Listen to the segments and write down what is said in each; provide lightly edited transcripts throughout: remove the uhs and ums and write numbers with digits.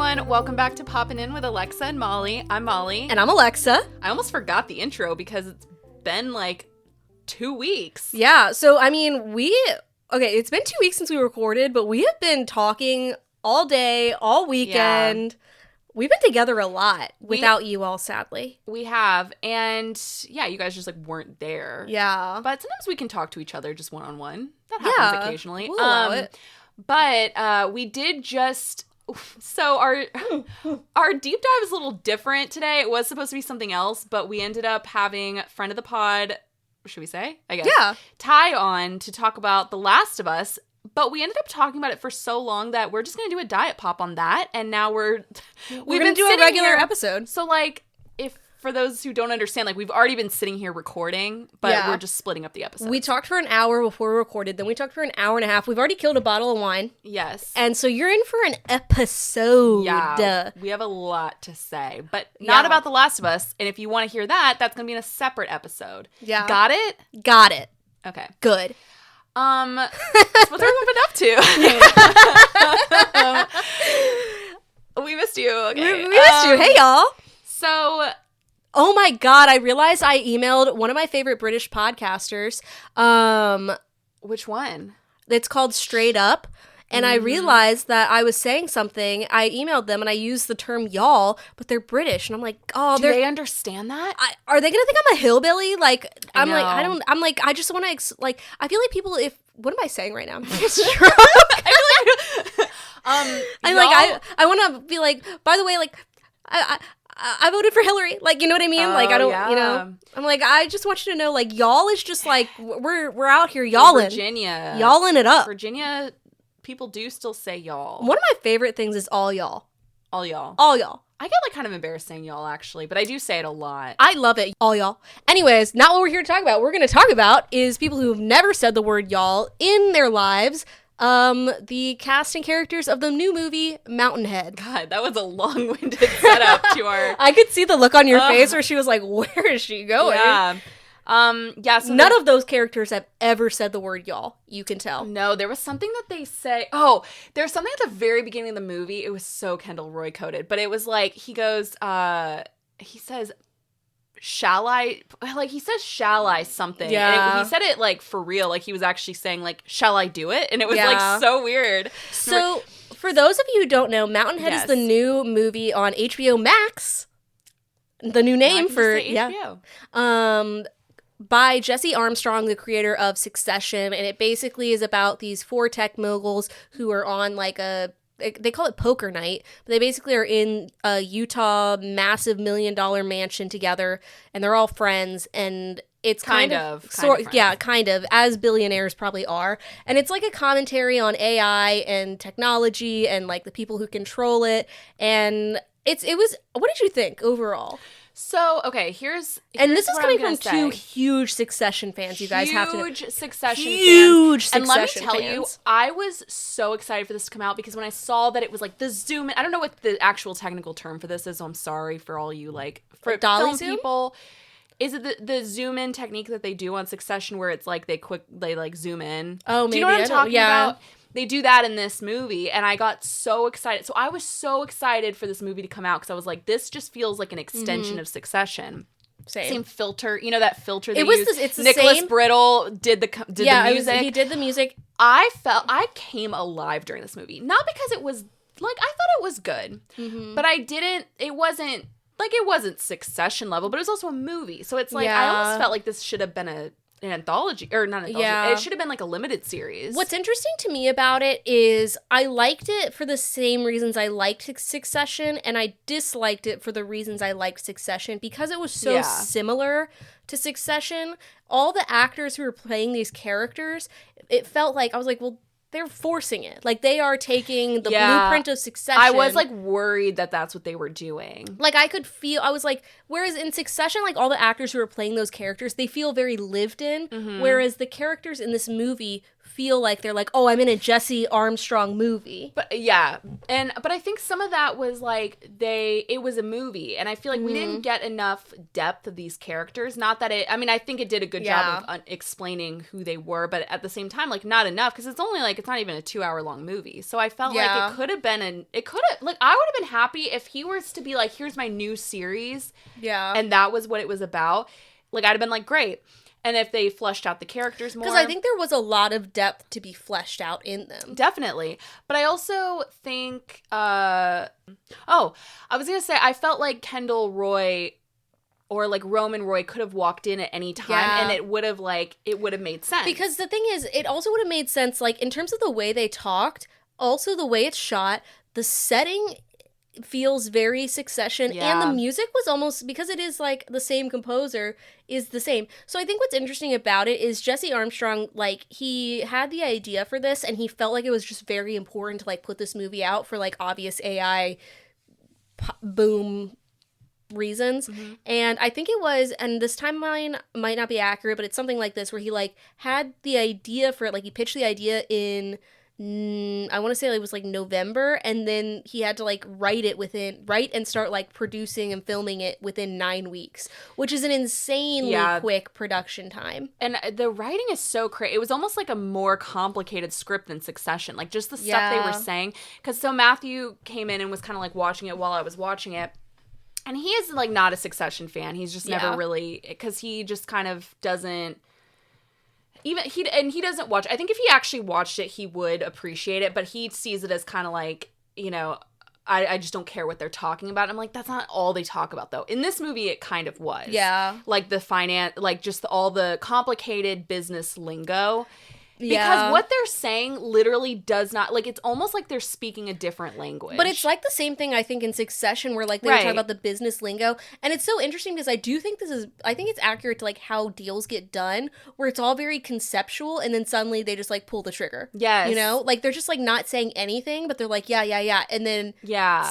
everyone. Welcome back to Poppin' In with Alexa and Molly. I'm Molly. And I'm Alexa. I almost forgot the intro because it's been like 2 weeks. Yeah, so I mean, it's been 2 weeks since we recorded, but we have been talking all day, all weekend. Yeah. We've been together a lot without you all, sadly. We have, and yeah, you guys just like weren't there. Yeah. But sometimes we can talk to each other just one-on-one. That happens occasionally. We'll allow it. But we did just... So our deep dive is a little different today. It was supposed to be something else, but we ended up having friend of the pod, should we say? I guess. Yeah. Ty on to talk about The Last of Us, but we ended up talking about it for so long that we're just going to do a diet pop on that, and now we've been doing a regular episode. So like, if for those who don't understand, like we've already been sitting here recording, but we're just splitting up the episode. We talked for an hour before we recorded, then we talked for an hour and a half. We've already killed a bottle of wine. Yes. And so you're in for an episode. Yeah. We have a lot to say, but not about The Last of Us. And if you want to hear that, that's going to be in a separate episode. Yeah. Got it? Got it. Okay. Good. That's what everyone been up to. We missed you. Okay. We missed you. Hey, y'all. So... Oh my God, I realized I emailed one of my favorite British podcasters. Which one? It's called Straight Up. And I realized that I was saying something. I emailed them and I used the term y'all, but they're British. And I'm like, oh, do they understand that? Are they going to think I'm a hillbilly? Like, I just want to, I feel like people, what am I saying right now? I'm drunk. I want to be like, by the way, like, I voted for Hillary. Like, you know what I mean? Like, I don't, I'm like, I just want you to know, like, y'all is just like, we're out here y'allin'. Virginia. Y'allin' it up. Virginia, people do still say y'all. One of my favorite things is all y'all. All y'all. All y'all. I get, like, kind of embarrassed saying y'all, actually, but I do say it a lot. I love it. All y'all. Anyways, not what we're here to talk about. What we're going to talk about is people who've never said the word y'all in their lives. The cast and characters of the new movie Mountainhead. God, that was a long-winded setup to our... I could see the look on your face where she was like, where is she going? Yeah. So none of those characters have ever said the word y'all. You can tell. No, there was something that they say... Oh, there's something at the very beginning of the movie. It was so Kendall Roy coded, but it was like, he goes, he says... Shall I, like, he says, shall I something. Yeah. And he said it, like, for real. Like, he was actually saying, like, shall I do it? And it was, like, so weird. So, for those of you who don't know, Mountainhead is the new movie on HBO Max. The new name for, HBO. By Jesse Armstrong, the creator of Succession. And it basically is about these 4 tech moguls who are on, like, they call it poker night, but they basically are in a Utah massive $1 million mansion together, and they're all friends, and it's kind of as billionaires probably are, and it's like a commentary on AI and technology and like the people who control it, and it was. What did you think overall? So, okay, here's and this is what coming from 2 huge Succession fans. You guys have to know. Huge Succession fans. And let me tell you, I was so excited for this to come out because when I saw that it was like the zoom in, I don't know what the actual technical term for this is, so I'm sorry for all you like for film people. Is it the zoom in technique that they do on Succession where it's like they like zoom in? Oh, maybe. Do you know what I'm talking about? They do that in this movie, and I got so excited. So I was so excited for this movie to come out because I was like, this just feels like an extension of Succession. Same filter. You know that filter they used? It's the Nicholas same. Brittle did the music. He did the music. I came alive during this movie. Not because it was, like, I thought it was good. Mm-hmm. But it wasn't Succession level, but it was also a movie. So it's like, I almost felt like this should have been an anthology, or not an anthology. Yeah. It should have been like a limited series. What's interesting to me about it is I liked it for the same reasons I liked Succession, and I disliked it for the reasons I liked Succession because it was so similar to Succession. All the actors who were playing these characters, it felt like, I was like, well, they're forcing it. Like, they are taking the blueprint of Succession. I was, like, worried that that's what they were doing. Like, I could feel, I was like, Whereas in Succession, like all the actors who are playing those characters, they feel very lived in. Whereas the characters in this movie feel like they're like, oh, I'm in a Jesse Armstrong movie. But yeah, but I think some of that was like it was a movie, and I feel like we didn't get enough depth of these characters. Not that I think it did a good job of explaining who they were, but at the same time, like not enough, because it's only like, it's not even a 2-hour long movie. So I felt like it could have been I would have been happy if he was to be like, here's my new series. Yeah. And that was what it was about. Like, I'd have been like, great. And if they fleshed out the characters more. Because I think there was a lot of depth to be fleshed out in them. Definitely. But I also think, I was going to say, I felt like Kendall Roy or like Roman Roy could have walked in at any time, and it would have made sense. Because the thing is, it also would have made sense, like, in terms of the way they talked, also the way it's shot, the setting feels very Succession, and the music was almost, because it is like the same composer, is the same. So I think what's interesting about it is Jesse Armstrong, like, he had the idea for this, and he felt like it was just very important to like put this movie out for like obvious AI boom reasons. And I think it was, and this timeline might not be accurate, but it's something like this, where he like had the idea for it, like he pitched the idea in I want to say it was like November, and then he had to like write and start like producing and filming it within 9 weeks, which is an insanely quick production time. And the writing is so crazy. It was almost like a more complicated script than Succession, like just the stuff they were saying. Because so Matthew came in and was kind of like watching it while I was watching it. And he is like not a Succession fan. He's just never really, because he just kind of doesn't. He doesn't watch. I think if he actually watched it, he would appreciate it, but he sees it as kind of like, I just don't care what they're talking about. I'm like, that's not all they talk about, though. In this movie, it kind of was. Yeah. Like the finance, like just all the complicated business lingo. Because what they're saying literally does not, like, it's almost like they're speaking a different language. But it's like the same thing, I think, in Succession, where, like, they were talking about the business lingo. And it's so interesting because I think it's accurate to, like, how deals get done, where it's all very conceptual, and then suddenly they just, like, pull the trigger. Yes. You know? Like, they're just, like, not saying anything, but they're like, yeah. And then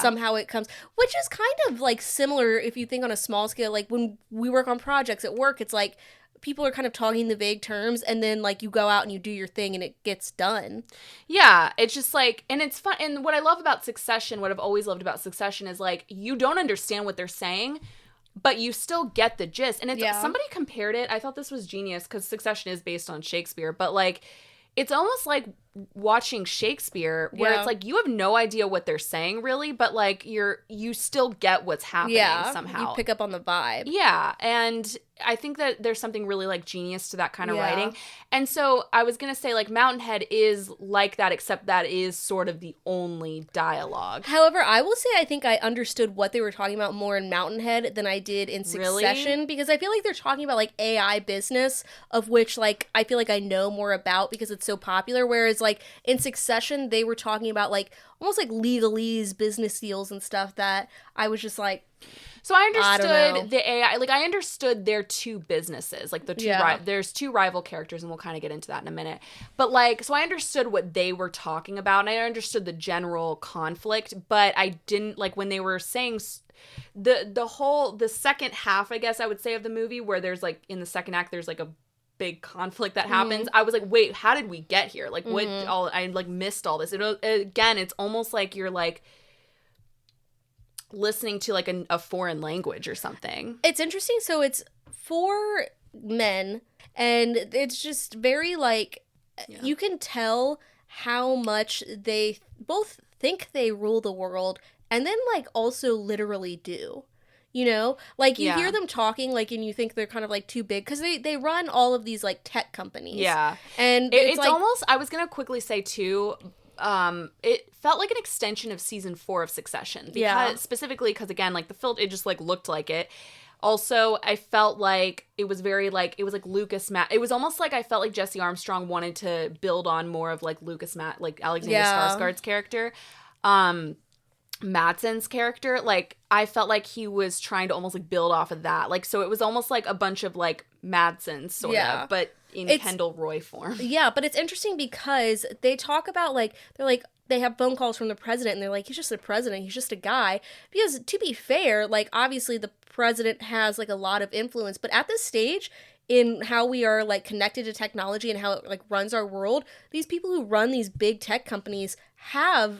somehow it comes, which is kind of, like, similar if you think on a small scale. Like, when we work on projects at work, it's like, people are kind of talking the vague terms, and then like you go out and you do your thing and it gets done. Yeah, it's just like, and it's fun. And what I love about Succession, what I've always loved about Succession, is like you don't understand what they're saying, but you still get the gist. And it's somebody compared it. I thought this was genius because Succession is based on Shakespeare, but like it's almost like watching Shakespeare, where it's like you have no idea what they're saying really, but like you still get what's happening somehow. You pick up on the vibe. Yeah, and I think that there's something really like genius to that kind of writing. And so I was gonna say, like, Mountainhead is like that, except that is sort of the only dialogue. However, I will say I think I understood what they were talking about more in Mountainhead than I did in Succession, because I feel like they're talking about like AI business, of which like I feel like I know more about because it's so popular, whereas like in Succession they were talking about like almost like legalese business deals and stuff that I was just like, so I understood the AI, like I understood their two businesses, like the two, there's two rival characters, and we'll kind of get into that in a minute. But like, so I understood what they were talking about, and I understood the general conflict, but I didn't, like when they were saying the second half, I guess I would say, of the movie, where there's like, in the second act, there's like a big conflict that happens. I was like, wait, how did we get here? Like what, I like missed all this. Again, it's almost like you're like listening to like a foreign language or something. It's interesting. So it's 4 men, and it's just very like, you can tell how much they both think they rule the world, and then like also literally do. You know, like you hear them talking, like, and you think they're kind of like too big because they run all of these like tech companies. Yeah, and it's like, almost. I was gonna quickly say too. It felt like an extension of season 4 of Succession. Specifically because, again, like the filter, it just like looked like it. Also, I felt like it was very like, it was like it was almost like I felt like Jesse Armstrong wanted to build on more of like like Alexander Skarsgård's character. Madsen's character, like I felt like he was trying to almost like build off of that, like, so it was almost like a bunch of like Madsens sort of, but in Kendall Roy form. Yeah, but it's interesting because they talk about like, they're like, they have phone calls from the president, and they're like, he's just a president, he's just a guy. Because, to be fair, like, obviously the president has, like, a lot of influence, but at this stage, in how we are, like, connected to technology and how it, like, runs our world, these people who run these big tech companies have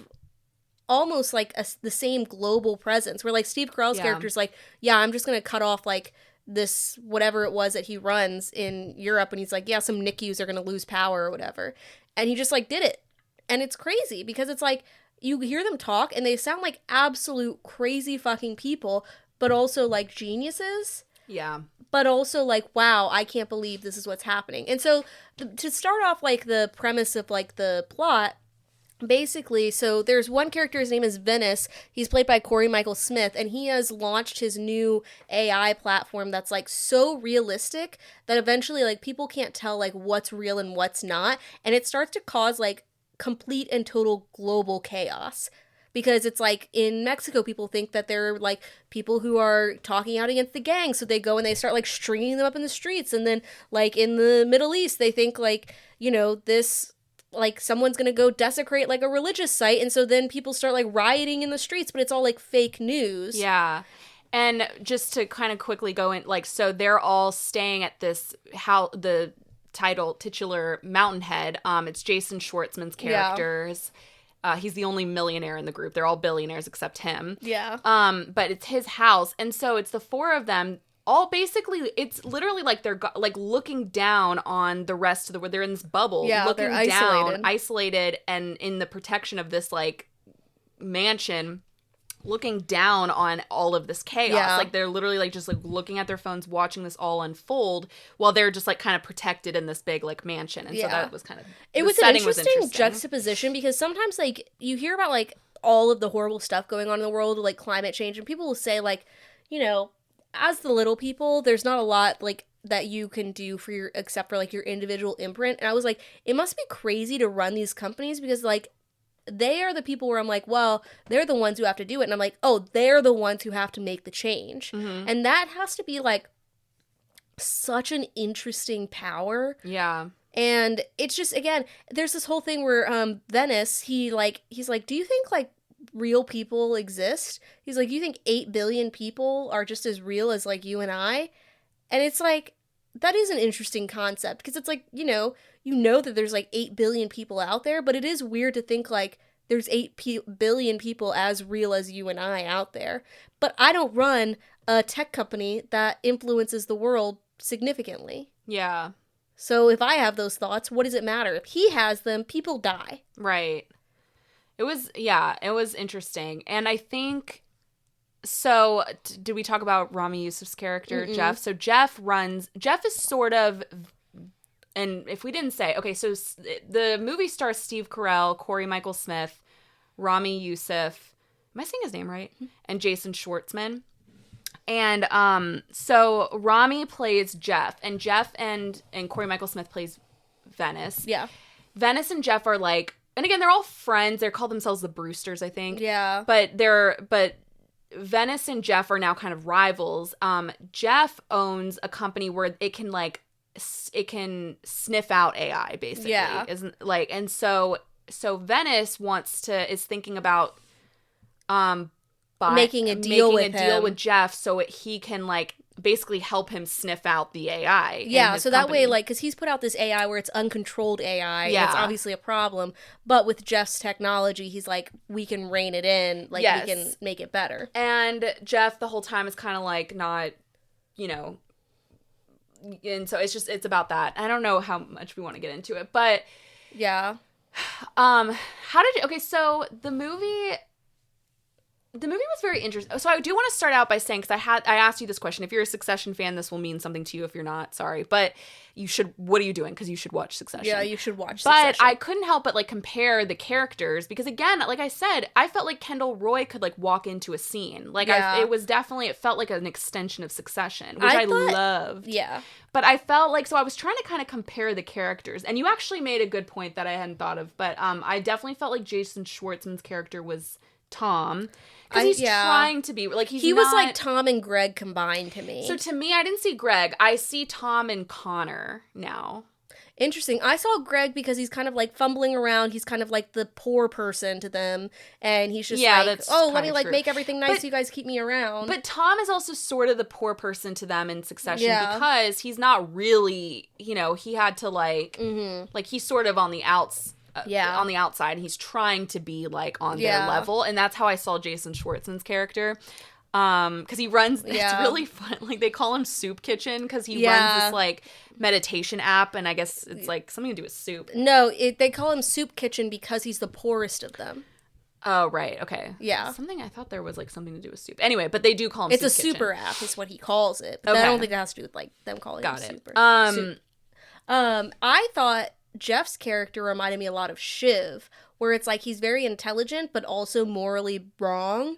almost, like, the same global presence, where, like, Steve Carell's character's like, yeah, I'm just gonna cut off, like, this whatever it was that he runs in Europe, and he's like, yeah, some NICUs are gonna lose power or whatever, and he just, like, did it. And it's crazy, because it's like, you hear them talk, and they sound like absolute crazy fucking people, but also, like, geniuses. Yeah. But also, like, wow, I can't believe this is what's happening. And so, to start off, like, the premise of, like, the plot, basically, so there's one character, his name is Venice. He's played by Corey Michael Smith, and he has launched his new AI platform that's, like, so realistic that eventually, like, people can't tell, like, what's real and what's not. And it starts to cause, like, complete and total global chaos. Because it's like, in Mexico, people think that they're, like, people who are talking out against the gang, so they go and they start, like, stringing them up in the streets. And then, like, in the Middle East, they think, like, you know, this, like, someone's gonna go desecrate, like, a religious site, and so then people start, like, rioting in the streets, but it's all, like, fake news. Yeah. And just to kind of quickly go in, like, so they're all staying at this, the titular Mountainhead. It's Jason Schwartzman's characters. Yeah. He's the only millionaire in the group. They're all billionaires except him. Yeah. But it's his house. And so it's the four of them all basically, it's literally like they're like looking down on the rest of the world. They're in this bubble. Yeah, looking they're isolated. down, isolated, and in the protection of this like mansion, looking down on all of this chaos. Yeah. Like they're literally like just like looking at their phones, watching this all unfold while they're just like kind of protected in this big like mansion. And so that was kind of, it was an interesting juxtaposition, because sometimes like you hear about like all of the horrible stuff going on in the world, like climate change, and people will say like, you know, as the little people, there's not a lot like that you can do for your, except for like your individual imprint. And I was like, it must be crazy to run these companies, because like they are the people where I'm like, well, they're the ones who have to do it. And I'm like, oh, they're the ones who have to make the change. Mm-hmm. And that has to be like such an interesting power. Yeah. And it's just, again, there's this whole thing where Venice, he's like, do you think like real people exist? He's like, you think 8 billion people are just as real as like you and I? And it's like, that is an interesting concept, because it's like, you know that there's like 8 billion people out there, but it is weird to think like there's 8 billion people as real as you and I out there. But I don't run a tech company that influences the world significantly. Yeah. So if I have those thoughts, what does it matter? If he has them, people die. Right. It was interesting. And I think, so did we talk about Rami Youssef's character, Mm-mm. Jeff? So Jeff is sort of, and if we didn't say, okay, so the movie stars Steve Carell, Corey Michael Smith, Rami Youssef, am I saying his name right? Mm-hmm. And Jason Schwartzman. And so Rami plays Jeff, and Corey Michael Smith plays Venice. Yeah. Venice and Jeff are like, and again, they're all friends. They call themselves the Brewsters, I think. Yeah. But Venice and Jeff are now kind of rivals. Jeff owns a company where it can sniff out AI, basically. Yeah. Isn't like, and so Venice is thinking about making a deal with Jeff so he can like basically help him sniff out the AI. Yeah, so that way, like, because he's put out this AI where it's uncontrolled AI, and it's obviously a problem, but with Jeff's technology, he's like, we can rein it in, like, we can make it better. And Jeff the whole time is kind of like not, you know, and so it's about that. I don't know how much we want to get into it, but yeah. So the movie was very interesting. So I do want to start out by saying, because I asked you this question. If you're a Succession fan, this will mean something to you. If you're not, sorry. But you should, what are you doing? Because you should watch Succession. Yeah, you should watch Succession. But I couldn't help but like compare the characters, because again, like I said, I felt like Kendall Roy could like walk into a scene. Like it felt like an extension of Succession, which I loved. Yeah. But I felt like, so I was trying to kind of compare the characters, and you actually made a good point that I hadn't thought of. But I definitely felt like Jason Schwartzman's character was Tom, because he's trying to be like he was like Tom and Greg combined to me. So to me, I didn't see Greg. I see Tom and Connor now. Interesting. I saw Greg because he's kind of like fumbling around. He's kind of like the poor person to them. And he's just like, oh, let me like make everything nice so you guys keep me around. But Tom is also sort of the poor person to them in Succession because he's not really, you know, he had to like, like he's sort of on the outs. On the outside, and he's trying to be like on their level. And that's how I saw Jason Schwartzman's character. Because he runs, it's really fun. Like they call him Soup Kitchen because he runs this like meditation app, and I guess it's like something to do with soup. No, they call him Soup Kitchen because he's the poorest of them. Oh, right. Okay. Yeah. Something I thought there was like something to do with soup. Anyway, but they do call him Soup Kitchen. It's a super app is what he calls it. But I don't think it has to do with like them calling him super. Soup. I thought Jeff's character reminded me a lot of Shiv, where it's like he's very intelligent but also morally wrong.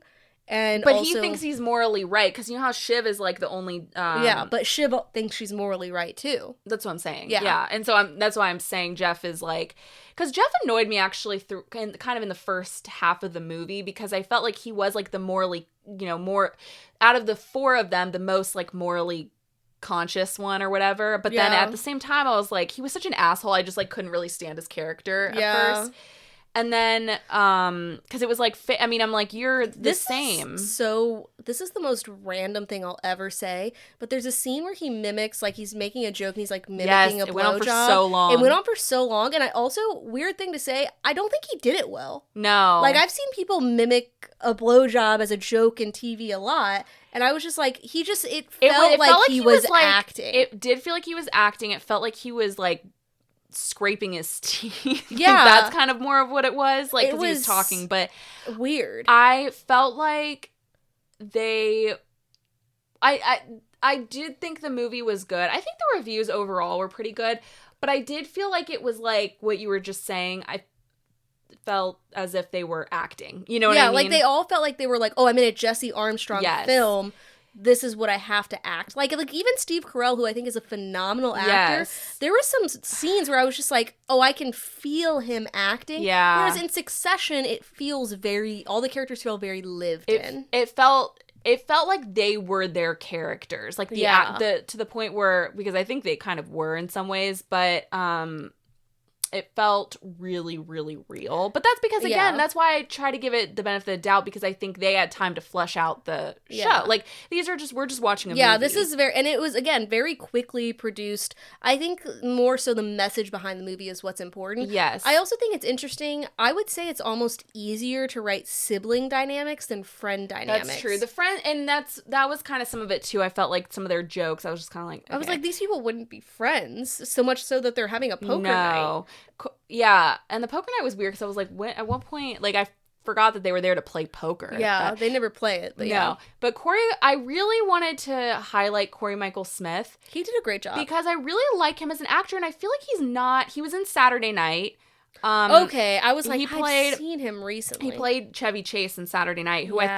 But he thinks he's morally right, because you know how Shiv is like the only but Shiv thinks she's morally right too. That's what I'm saying. Yeah. And so that's why I'm saying Jeff is like, because Jeff annoyed me actually through kind of in the first half of the movie, because I felt like he was like the morally, you know, more out of the four of them, the most like morally conscious one or whatever. But then at the same time I was like, he was such an asshole, I just like couldn't really stand his character at first. And then, because it was like, I mean, I'm like, you're the same. So, this is the most random thing I'll ever say, but there's a scene where he mimics, like, he's making a joke and he's, like, mimicking a blowjob. It went on for so long. It went on for so long, and I also, weird thing to say, I don't think he did it well. No. Like, I've seen people mimic a blowjob as a joke in TV a lot, and I was just like, it felt like he was acting. It did feel like he was acting. It felt like he was, like, scraping his teeth. Yeah. Like, that's kind of more of what it was. Like, because he was talking, but... weird. I felt like I did think the movie was good. I think the reviews overall were pretty good, but I did feel like it was like what you were just saying. I felt as if they were acting. You know what I mean? Yeah, like they all felt like they were like, oh, I'm in a Jesse Armstrong film. This is what I have to act. Like even Steve Carell, who I think is a phenomenal actor, there were some scenes where I was just like, oh, I can feel him acting. Yeah. Whereas in Succession, it feels all the characters feel very lived in. It felt like they were their characters. Like to the point where, because I think they kind of were in some ways, but it felt really, really real. But that's because, again, that's why I try to give it the benefit of the doubt, because I think they had time to flesh out the show. Like, we're just watching a movie. Yeah, this is and it was, again, very quickly produced. I think more so the message behind the movie is what's important. Yes. I also think it's interesting. I would say it's almost easier to write sibling dynamics than friend dynamics. That's true. The friend, and that was kind of some of it, too. I felt like some of their jokes, I was just kind of like, okay. I was like, these people wouldn't be friends, so much so that they're having a poker night. Yeah, and the poker night was weird because I was like, at what point, like, I forgot that they were there to play poker. Yeah, they never play it, but no. But I really wanted to highlight Corey Michael Smith. He did a great job. Because I really like him as an actor, and I feel like he was in Saturday Night. Okay, I was like, I've seen him recently. He played Chevy Chase in Saturday Night, who I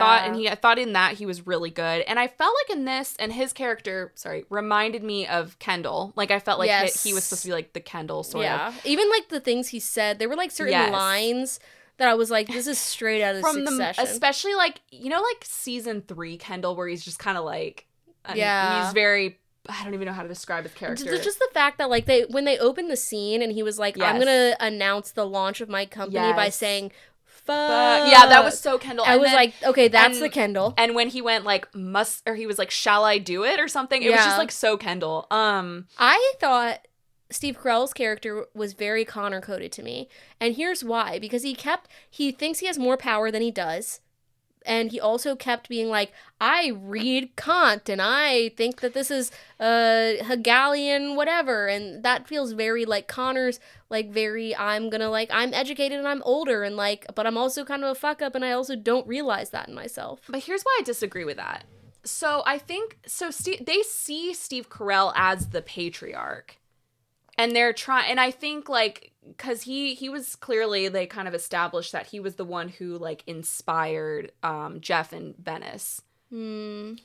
thought in that he was really good. And I felt like in this, and his character, reminded me of Kendall. Like, I felt like he was supposed to be like the Kendall sort of. Even like the things he said, there were like certain lines that I was like, this is straight out of Succession. Especially like, you know, like season 3 Kendall, where he's just kind of like, he's very... I don't even know how to describe his character. Just the fact that, like, when they opened the scene and he was like, I'm going to announce the launch of my company by saying, fuck. Yeah, that was so Kendall. I was like, okay, that's the Kendall. And when he went, like, he was like, shall I do it or something? It was just, like, so Kendall. I thought Steve Carell's character was very Connor-coded to me. And here's why. Because he thinks he has more power than he does. And he also kept being like, I read Kant, and I think that this is Hegelian whatever. And that feels very, like, Connor's, like, very, I'm educated and I'm older, and, like, but I'm also kind of a fuck-up, and I also don't realize that in myself. But here's why I disagree with that. So I think, they see Steve Carell as the patriarch. And they're trying, and I think, like, because he was clearly, they kind of established that he was the one who, like, inspired Jeff and Venice. And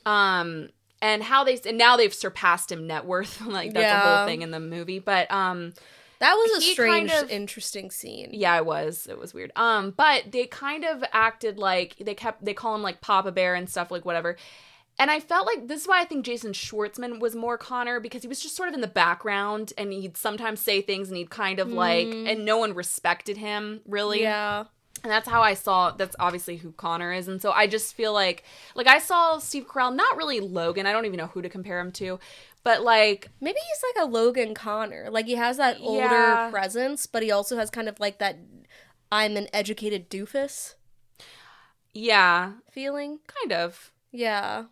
now they've surpassed him net worth. Like, that's a whole thing in the movie. But that was a strange, interesting scene. Yeah, it was weird. But they kind of acted like they call him, like, Papa Bear and stuff, like, whatever. And I felt like this is why I think Jason Schwartzman was more Connor, because he was just sort of in the background and he'd sometimes say things and he'd kind of like, and no one respected him really. Yeah. And that's how I saw, that's obviously who Connor is. And so I just feel like I saw Steve Carell, not really Logan. I don't even know who to compare him to. But like, maybe he's like a Logan Connor. Like he has that older presence, but he also has kind of like that I'm an educated doofus. Yeah. Feeling. Kind of. Yeah.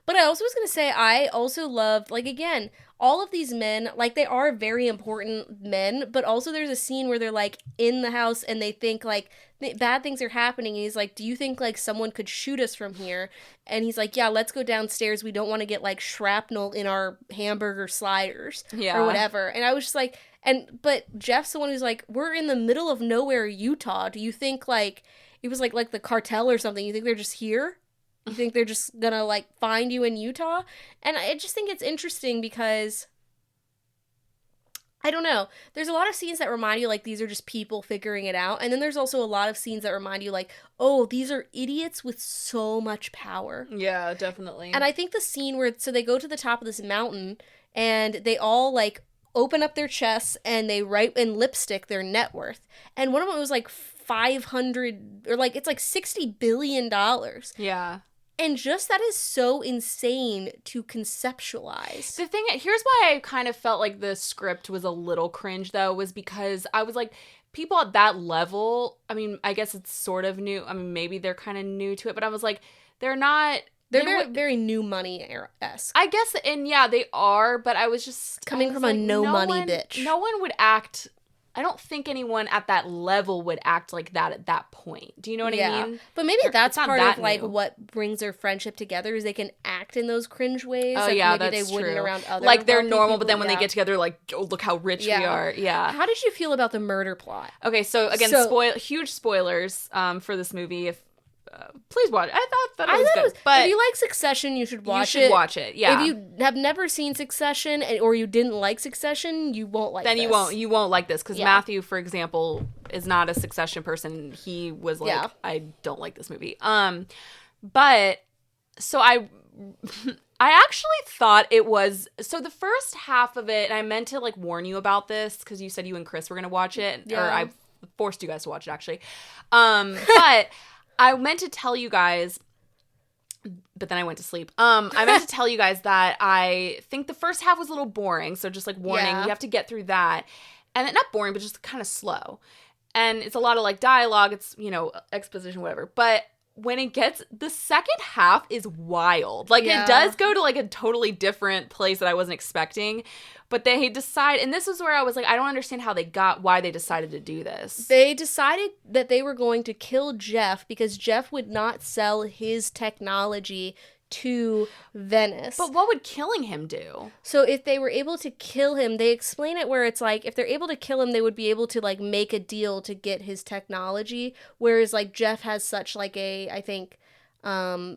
But I also was going to say, I also loved, like, again, all of these men, like, they are very important men, but also there's a scene where they're, like, in the house and they think, like, bad things are happening. And he's like, do you think, like, someone could shoot us from here? And he's like, yeah, let's go downstairs. We don't want to get, like, shrapnel in our hamburger sliders or whatever. And I was just like, but Jeff's the one who's like, we're in the middle of nowhere, Utah. Do you think, like, it was like the cartel or something? You think they're just here? You think they're just gonna, like, find you in Utah? And I just think it's interesting because, I don't know, there's a lot of scenes that remind you, like, these are just people figuring it out. And then there's also a lot of scenes that remind you, like, oh, these are idiots with so much power. Yeah, definitely. And I think the scene where, so they go to the top of this mountain, and they all, like, open up their chests, and they write in lipstick their net worth. And one of them was, like, 500, or, like, it's, like, $60 billion. Yeah. And just that is so insane to conceptualize. The thing, here's why I kind of felt like the script was a little cringe, though, was because I was like, people at that level, I mean, I guess it's sort of new. I mean, maybe they're kind of new to it, but I was like, they're not. They're very new money-esque. I guess, and yeah, they are, but I was just. Coming from like, a no money bitch. No one would act. I don't think anyone at that level would act like that at that point. Do you know what I mean? But maybe that's part of, like, what brings their friendship together is they can act in those cringe ways. Oh, like, yeah, maybe that's they wouldn't true. Around other like, they're normal, people, but then when they get together, like, oh, look how rich we are. Yeah. How did you feel about the murder plot? Okay, so, again, huge spoilers for this movie. If please watch it. I thought it was good. But if you like Succession, you should watch it. You should watch it, yeah. If you have never seen Succession or you didn't like Succession, you won't like then this. you won't like this because Matthew, for example, is not a Succession person. He was like, I don't like this movie. But so I actually thought it was, so the first half of it, and I meant to like warn you about this because you said you and Chris were gonna watch it, or I forced you guys to watch it actually. But I meant to tell you guys, but then I went to sleep. I meant to tell you guys that I think the first half was a little boring. So just like warning, you have to get through that. And not boring, but just kind of slow. And it's a lot of like dialogue. It's, you know, exposition, whatever. But when it gets, the second half is wild. Like it does go to like a totally different place that I wasn't expecting. But they decide, and this is where I was like, I don't understand why they decided to do this. They decided that they were going to kill Jeff because Jeff would not sell his technology to Venice. But what would killing him do? So if they were able to kill him, they explain it where it's like, if they're able to kill him, they would be able to like make a deal to get his technology. Whereas like Jeff has such like a, I think,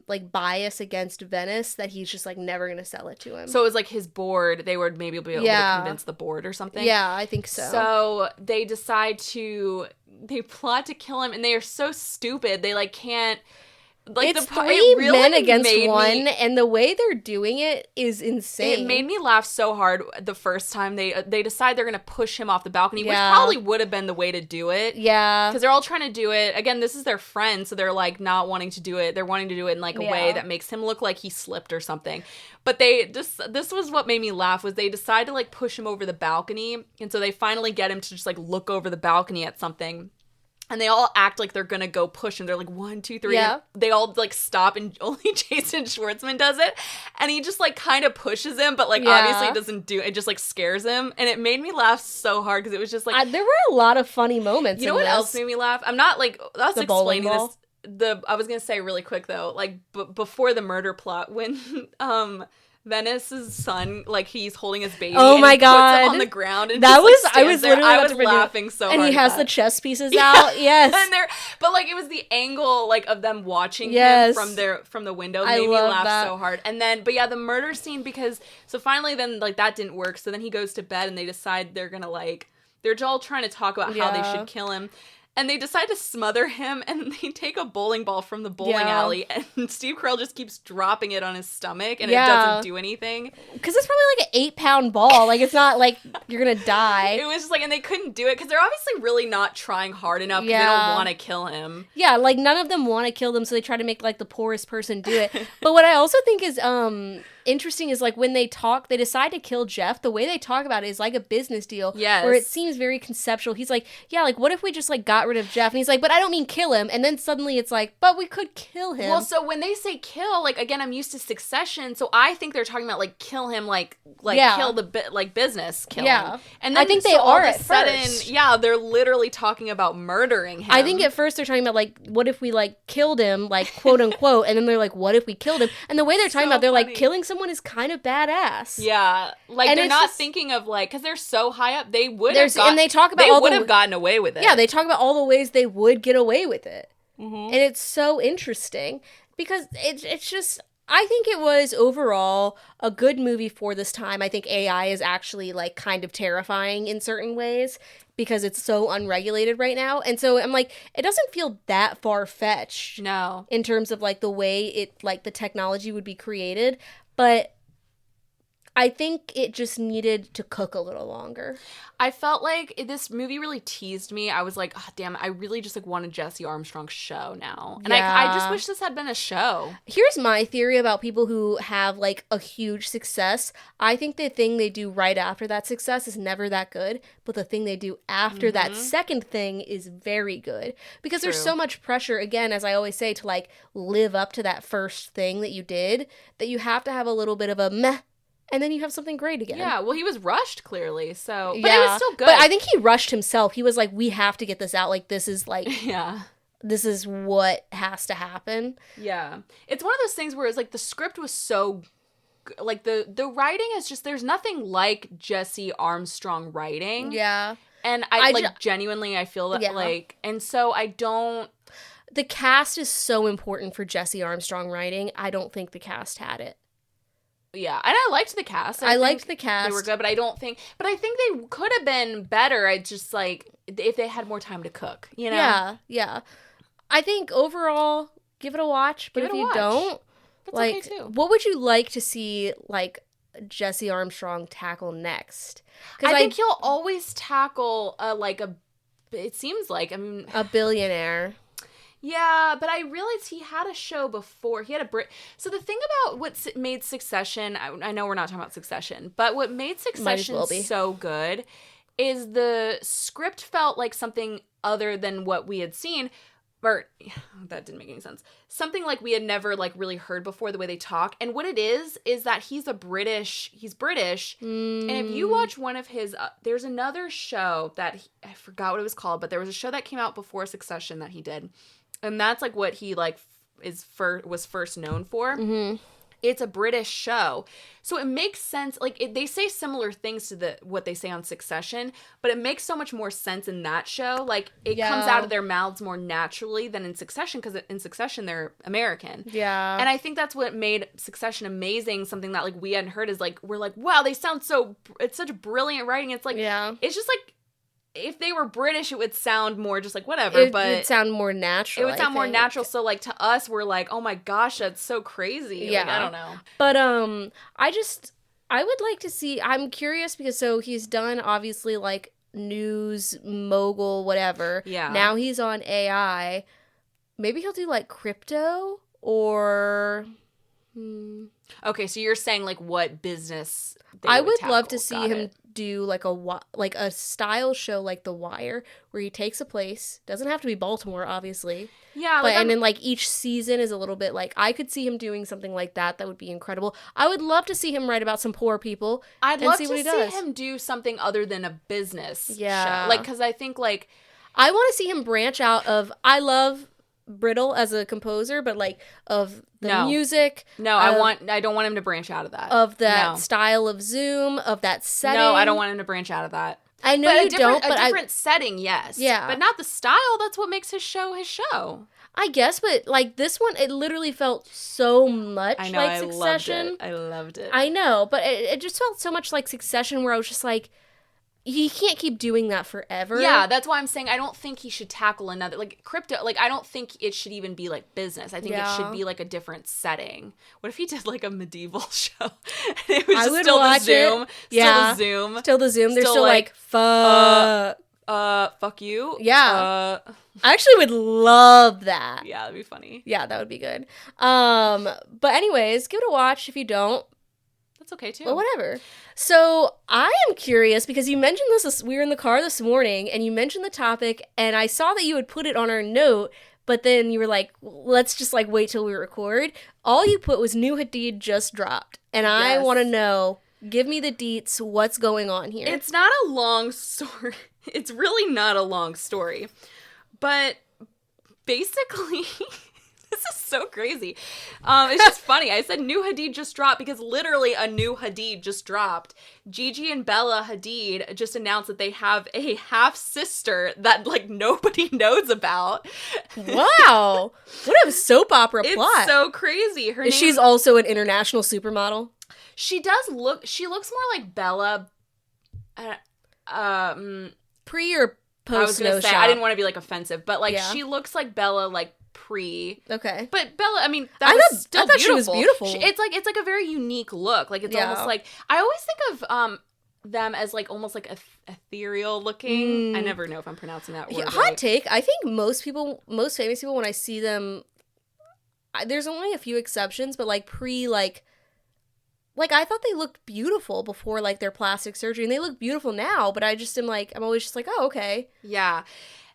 like bias against Venice that he's just like never gonna sell it to him. So it was like his board, they would maybe be able to convince the board or something. Yeah, I think so. So they plot to kill him and they are so stupid. They like can't, like, it's three men against one, and the way they're doing it is insane. It made me laugh so hard the first time they decide they're going to push him off the balcony, which probably would have been the way to do it. Yeah. Because they're all trying to do it. Again, this is their friend, so they're, like, not wanting to do it. They're wanting to do it in, like, a way that makes him look like he slipped or something. But this was what made me laugh, was they decide to, like, push him over the balcony, and so they finally get him to just, like, look over the balcony at something. And they all act like they're gonna go push him. They're like, 1, 2, 3. Yeah. They all like stop, and only Jason Schwartzman does it. And he just like kind of pushes him, but like obviously doesn't do it. Just like scares him. And it made me laugh so hard because it was just like there were a lot of funny moments. You know what else made me laugh? I'm not like that's explaining this. I was gonna say really quick though, like before the murder plot, when Venice's son, like he's holding his baby. Oh my god! Puts him on the ground. And that just, was like, I was literally I was laughing so hard. And he has the chess pieces out. Yes. And but like it was the angle like of them watching him from the window made me laugh so hard. And then but yeah, the murder scene, because so finally then like that didn't work. So then he goes to bed and they decide they're gonna like they're all trying to talk about how they should kill him. And they decide to smother him, and they take a bowling ball from the bowling alley, and Steve Carell just keeps dropping it on his stomach, and it doesn't do anything. Because it's probably like an 8-pound ball. Like, it's not like you're going to die. It was just like, and they couldn't do it, because they're obviously really not trying hard enough, because they don't want to kill him. Yeah, like, none of them want to kill them, so they try to make, like, the poorest person do it. But what I also think is interesting is, like, when they talk, they decide to kill Jeff, the way they talk about it is like a business deal. Yes. Where it seems very conceptual. He's like, yeah, like, what if we just, like, got rid of Jeff? And he's like, but I don't mean kill him. And then suddenly it's like, but we could kill him. Well, so when they say kill, like, again, I'm used to Succession, so I think they're talking about, like, kill him, like kill the, business, kill him. And then I think they are at sudden, first. Yeah, they're literally talking about murdering him. I think at first they're talking about, like, what if we, like, killed him, like, quote unquote, and then they're like, what if we killed him? And the way they're talking about, they're like, killing someone is kind of badass. Yeah. Like, and they're not thinking of, like, because they're so high up, they would have and they talk about would have gotten away with it. Yeah, they talk about all the ways they would get away with it. And it's so interesting because it's just, I think it was overall a good movie for this time. I think AI is actually, like, kind of terrifying in certain ways because it's so unregulated right now. And so I'm like, it doesn't feel that far-fetched. No. In terms of, like, the way it, like, the technology would be created. But I think it just needed to cook a little longer. I felt like this movie really teased me. I was like, oh, damn, I really just, like, want a Jesse Armstrong show now. And I just wish this had been a show. Here's my theory about people who have, like, a huge success. I think the thing they do right after that success is never that good, but the thing they do after that second thing is very good. Because there's so much pressure, again, as I always say, to, like, live up to that first thing that you did, that you have to have a little bit of a meh. And then you have something great again. Yeah, well, he was rushed, clearly, so... But it was still good. But I think he rushed himself. He was like, we have to get this out. Like, this is, like... This is what has to happen. Yeah. It's one of those things where it's, like, the script was so... Like, the writing is just... There's nothing like Jesse Armstrong writing. Yeah. And I genuinely, I feel that, like... And so I don't... The cast is so important for Jesse Armstrong writing. I don't think the cast had it. Yeah, and I liked the cast. I liked the cast. They were good, but I think they could have been better. I just, like, if they had more time to cook, you know? Yeah. I think overall, give it a watch, but if you don't, that's like, okay too. What would you like to see, like, Jesse Armstrong tackle next? I think he'll always tackle, it seems like, a billionaire. Yeah, but I realized he had a show before. He had So the thing about what made Succession, I know we're not talking about Succession, but what made Succession so good is the script felt like something other than what we had seen. Or, that didn't make any sense. Something like we had never, like, really heard before, the way they talk. And what it is that he's British. And if you watch one of his, there's another show that, I forgot what it was called, but there was a show that came out before Succession that he did. And that's, like, what he, like, was first known for. Mm-hmm. It's a British show. So it makes sense. Like, they say similar things to what they say on Succession, but it makes so much more sense in that show. Like, it comes out of their mouths more naturally than in Succession, because in Succession, they're American. Yeah. And I think that's what made Succession amazing. Something that, like, we hadn't heard is, like, we're like, wow, they sound it's such brilliant writing. It's like, it's just, like, if they were British, it would sound more just like whatever, but it would sound more natural. It would sound more natural. So, like, to us, we're like, oh my gosh, that's so crazy. Yeah. Like, I don't know. But I would like to see, I'm curious because he's done obviously, like, news, mogul, whatever. Yeah. Now he's on AI. Maybe he'll do, like, crypto or... Okay, so you're saying, like, what business I would love to see him do, like, a style show like The Wire, where he takes a place. Doesn't have to be Baltimore, obviously. Yeah. But, and then, like, each season is a little bit, like, I could see him doing something like that. That would be incredible. I would love to see him write about some poor people. I'd love to see him do something other than a business show. Like, because I think, like... I want to see him branch out of... I love Brittle as a composer, but, like, of the music. No, I don't want him to branch out of that. Of that style of Zoom, of that setting. No, I don't want him to branch out of that. I know you don't, but a different setting, yes. Yeah. But not the style. That's what makes his show his show. I guess, but, like, this one, it literally felt so much like Succession. I loved it. I know, but it just felt so much like Succession, where I was just like, he can't keep doing that forever. Yeah, that's why I'm saying I don't think he should tackle another, like, crypto. Like, I don't think it should even be, like, business. I think it should be, like, a different setting. What if he did, like, a medieval show? It was just still the Zoom. Yeah. Still the Zoom. Still the Zoom. They're still like, fuck. Fuck you? Yeah. I actually would love that. Yeah, that'd be funny. Yeah, that would be good. But anyways, give it a watch if you don't. That's okay, too. Well, whatever. So I am curious because you mentioned this. We were in the car this morning and you mentioned the topic and I saw that you had put it on our note, but then you were like, let's just like wait till we record. All you put was new Hadid just dropped. And I want to know, give me the deets, what's going on here? It's not a long story. It's really not a long story. But basically... This is so crazy. It's just funny. I said new Hadid just dropped because literally a new Hadid just dropped. Gigi and Bella Hadid just announced that they have a half-sister that, like, nobody knows about. Wow. What a soap opera plot. It's so crazy. She's also an international supermodel? She looks more like Bella. Pre or post I was going to say, I didn't want to be, like, offensive, but, like, she looks like Bella, like, okay, but Bella, I mean, I thought she was beautiful. It's like a very unique look. Like it's almost like I always think of them as like almost like ethereal looking. I never know if I'm pronouncing that word. Hot take. I think most famous people, when I see them, there's only a few exceptions, but like I thought they looked beautiful before like their plastic surgery, and they look beautiful now. But I just am like, I'm always just like, oh, okay, yeah.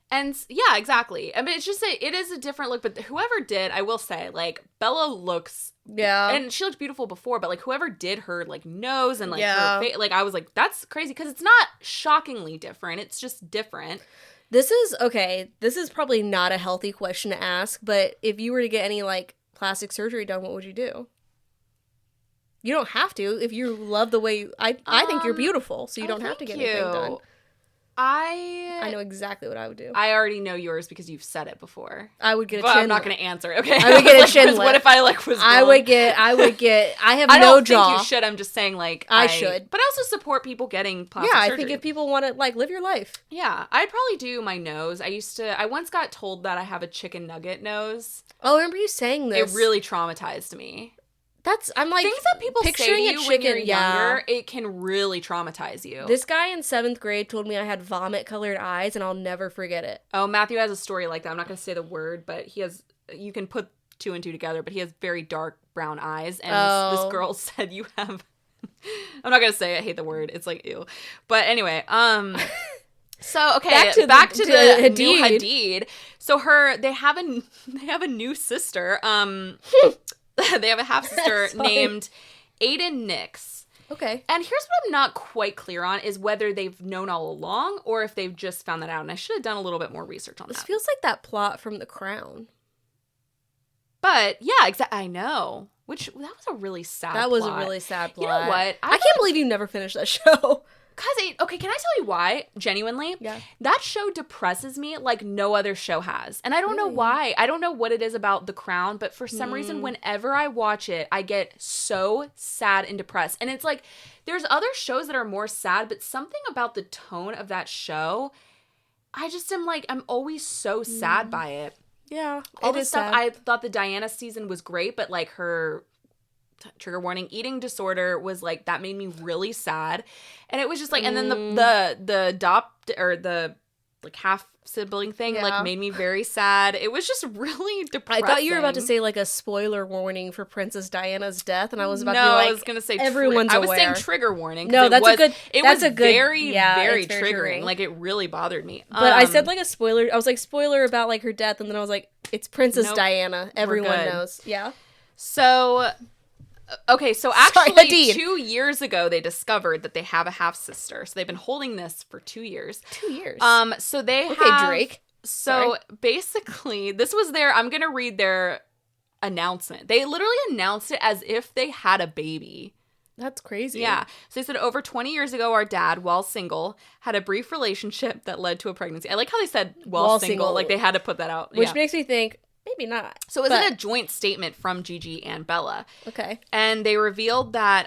And yeah, exactly. I mean, it's just it is a different look, but whoever did, I will say, like, Bella looks, and she looked beautiful before, but like whoever did her like nose and like her face, like I was like, that's crazy because it's not shockingly different. It's just different. This is probably not a healthy question to ask, but if you were to get any like plastic surgery done, what would you do? You don't have to if you love the way I think you're beautiful, so you don't have to get anything done. I know exactly what I would do. I already know yours because you've said it before. I would get a but chin. I'm not going to answer it. Okay. I would get a chin lift. What if I like was wrong? I would get. I have I no don't jaw. think you should. I'm just saying like I should. But I also support people getting plastic surgery. I think if people want to like live your life. Yeah, I'd probably do my nose. I once got told that I have a chicken nugget nose. Oh, I remember you saying this. It really traumatized me. I'm like, things that people say to you when you're younger, it can really traumatize you. This guy in 7th grade told me I had vomit-colored eyes, and I'll never forget it. Oh, Matthew has a story like that. I'm not going to say the word, but you can put 2 and 2 together, but he has very dark brown eyes, and this girl said you have, I'm not going to say it, I hate the word, it's like, ew. But anyway, so, okay, back to the Hadid. new Hadid. So they have a new sister, they have a half-sister named Aiden Nix. Okay. And here's what I'm not quite clear on is whether they've known all along or if they've just found that out. And I should have done a little bit more research on that. This feels like that plot from The Crown. But, yeah, I know. That was a really sad plot. That was a really sad plot. You know what? I can't believe you never finished that show. Okay, can I tell you why? Genuinely? Yeah. That show depresses me like no other show has. And I don't know why. I don't know what it is about The Crown, but for some reason, whenever I watch it, I get so sad and depressed. And it's like, there's other shows that are more sad, but something about the tone of that show, I just am like, I'm always so sad by it. Yeah, all this stuff. Sad. I thought the Diana season was great, but like her... trigger warning, eating disorder was like, that made me really sad. And it was just like, and then the adopt or the like half sibling thing like made me very sad. It was just really depressing. I thought you were about to say like a spoiler warning for Princess Diana's death, and I was about to be like, I was gonna say everyone's aware. I was saying trigger warning. No, that's a good. It was very triggering. Like it really bothered me. But I said like a spoiler. I was like spoiler about like her death, and then I was like, it's Princess Diana. Everyone knows. Yeah. So. Okay, so actually 2 years ago they discovered that they have a half-sister. So they've been holding this for 2 years. 2 years. So they have... Okay, Drake. So basically, this was I'm going to read their announcement. They literally announced it as if they had a baby. That's crazy. Yeah. So they said, over 20 years ago, our dad, while single, had a brief relationship that led to a pregnancy. I like how they said while single. Like they had to put that out. Which makes me think... maybe not. So it was a joint statement from Gigi and Bella. Okay. And they revealed that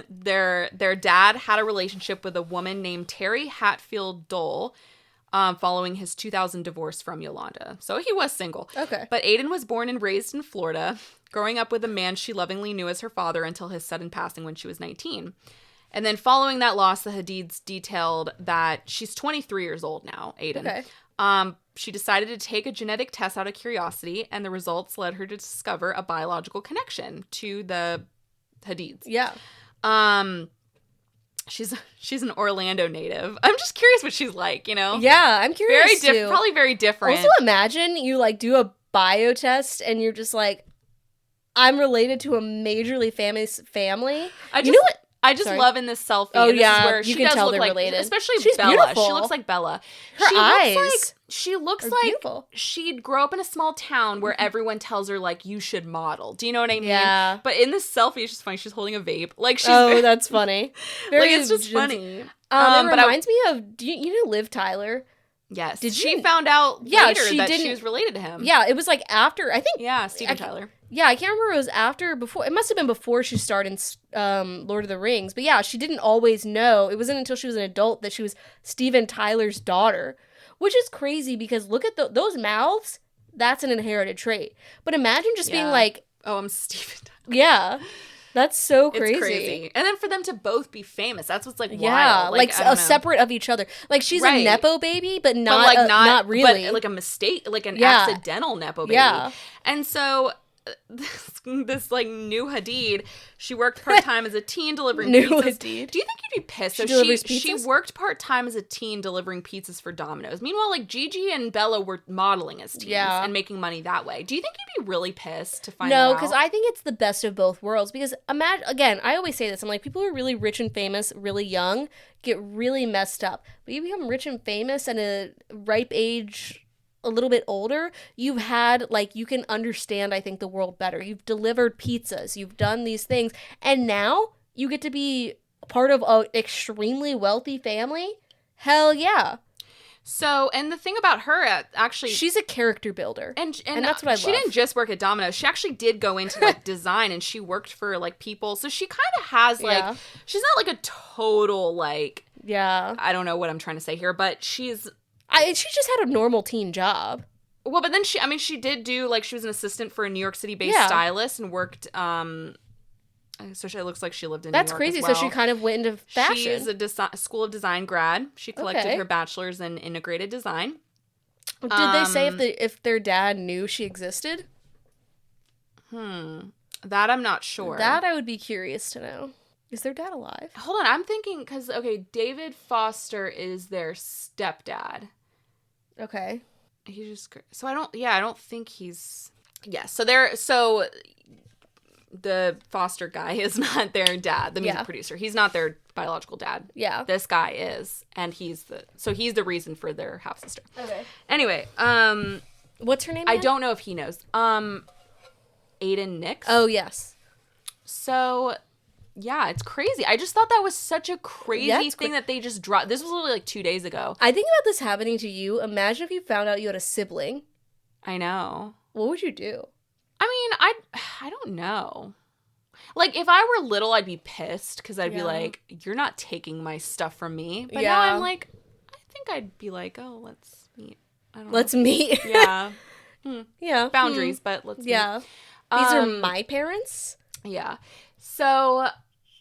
their dad had a relationship with a woman named Terry Hatfield Dole, following his 2000 divorce from Yolanda. So he was single. Okay. But Aiden was born and raised in Florida, growing up with a man she lovingly knew as her father until his sudden passing when she was 19. And then following that loss, the Hadids detailed that she's 23 years old now, Aiden. Okay. She decided to take a genetic test out of curiosity, and the results led her to discover a biological connection to the Hadids. Yeah. She's an Orlando native. I'm just curious what she's like, you know? Yeah, I'm curious too. Probably very different. Also, imagine you like do a bio test and you're just like, I'm related to a majorly famous family. You know what? I just love in this selfie. Oh, this yeah. is where you she can does tell look they're like, related. Especially She's Bella. beautiful. She looks like Bella. Her eyes. She looks like beautiful. She'd grow up in a small town where everyone tells her, like, you should model. Do you know what I mean? Yeah. But in this selfie, it's just funny. She's holding a vape. Like, she's that's funny. Like, it's just funny. It reminds me of, do you know Liv Tyler? Yes. She found out later that she was related to him. Yeah, it was like after, I think. Yeah, Steven Tyler. Yeah, I can't remember if it was after, before. It must have been before she starred in Lord of the Rings. But yeah, she didn't always know. It wasn't until she was an adult that she was Steven Tyler's daughter. Which is crazy because look at those mouths. That's an inherited trait. But imagine just being like... Oh, I'm Steven Tyler. Yeah. That's so crazy. It's crazy. And then for them to both be famous, that's what's like wild. Yeah, like separate of each other. Like she's a Nepo baby, but not really. But like a mistake, like an accidental Nepo baby. Yeah. And so this like new Hadid, she worked part-time as a teen delivering pizzas. Hadid. Do you think you'd be pissed? She worked part-time as a teen delivering pizzas for Domino's. Meanwhile, like Gigi and Bella were modeling as teens and making money that way. Do you think you'd be really pissed to find out? No, because I think it's the best of both worlds. Because imagine, again, I always say this, I'm like, people who are really rich and famous really young get really messed up. But you become rich and famous at a ripe age, a little bit older, you've had, like, you can understand, I think, the world better. You've delivered pizzas. You've done these things. And now you get to be part of an extremely wealthy family? Hell yeah. So, and the thing about her, actually... She's a character builder. And that's what I love. She didn't just work at Domino's. She actually did go into, like, design, and she worked for, like, people. So she kind of has, like... She's not, like, a total, like... Yeah. I don't know what I'm trying to say here, but she's... she just had a normal teen job. Well, but then she did do, like, she was an assistant for a New York City-based stylist and worked, so it looks like she lived in New York as well. That's crazy, so she kind of went into fashion. She's a School of Design grad. She collected her bachelor's in integrated design. Did they say if their dad knew she existed? That I'm not sure. That I would be curious to know. Is their dad alive? Hold on, I'm thinking, because, okay, David Foster is their stepdad. Okay. He just, so I don't think he's, so the Foster guy is not their dad, the music producer. He's not their biological dad. Yeah. This guy is, and he's the reason for their half-sister. Okay. Anyway, what's her name again? I don't know if he knows. Aiden Nix. Oh, yes. So... Yeah, it's crazy. I just thought that was such a crazy thing that they just dropped. This was literally like 2 days ago. I think about this happening to you. Imagine if you found out you had a sibling. I know. What would you do? I mean, I don't know. Like, if I were little, I'd be pissed because I'd be like, you're not taking my stuff from me. But now I'm like, I think I'd be like, oh, let's meet. I don't know. Let's meet. Yeah. Yeah. Boundaries, but let's meet. Yeah. These are my parents? Yeah. So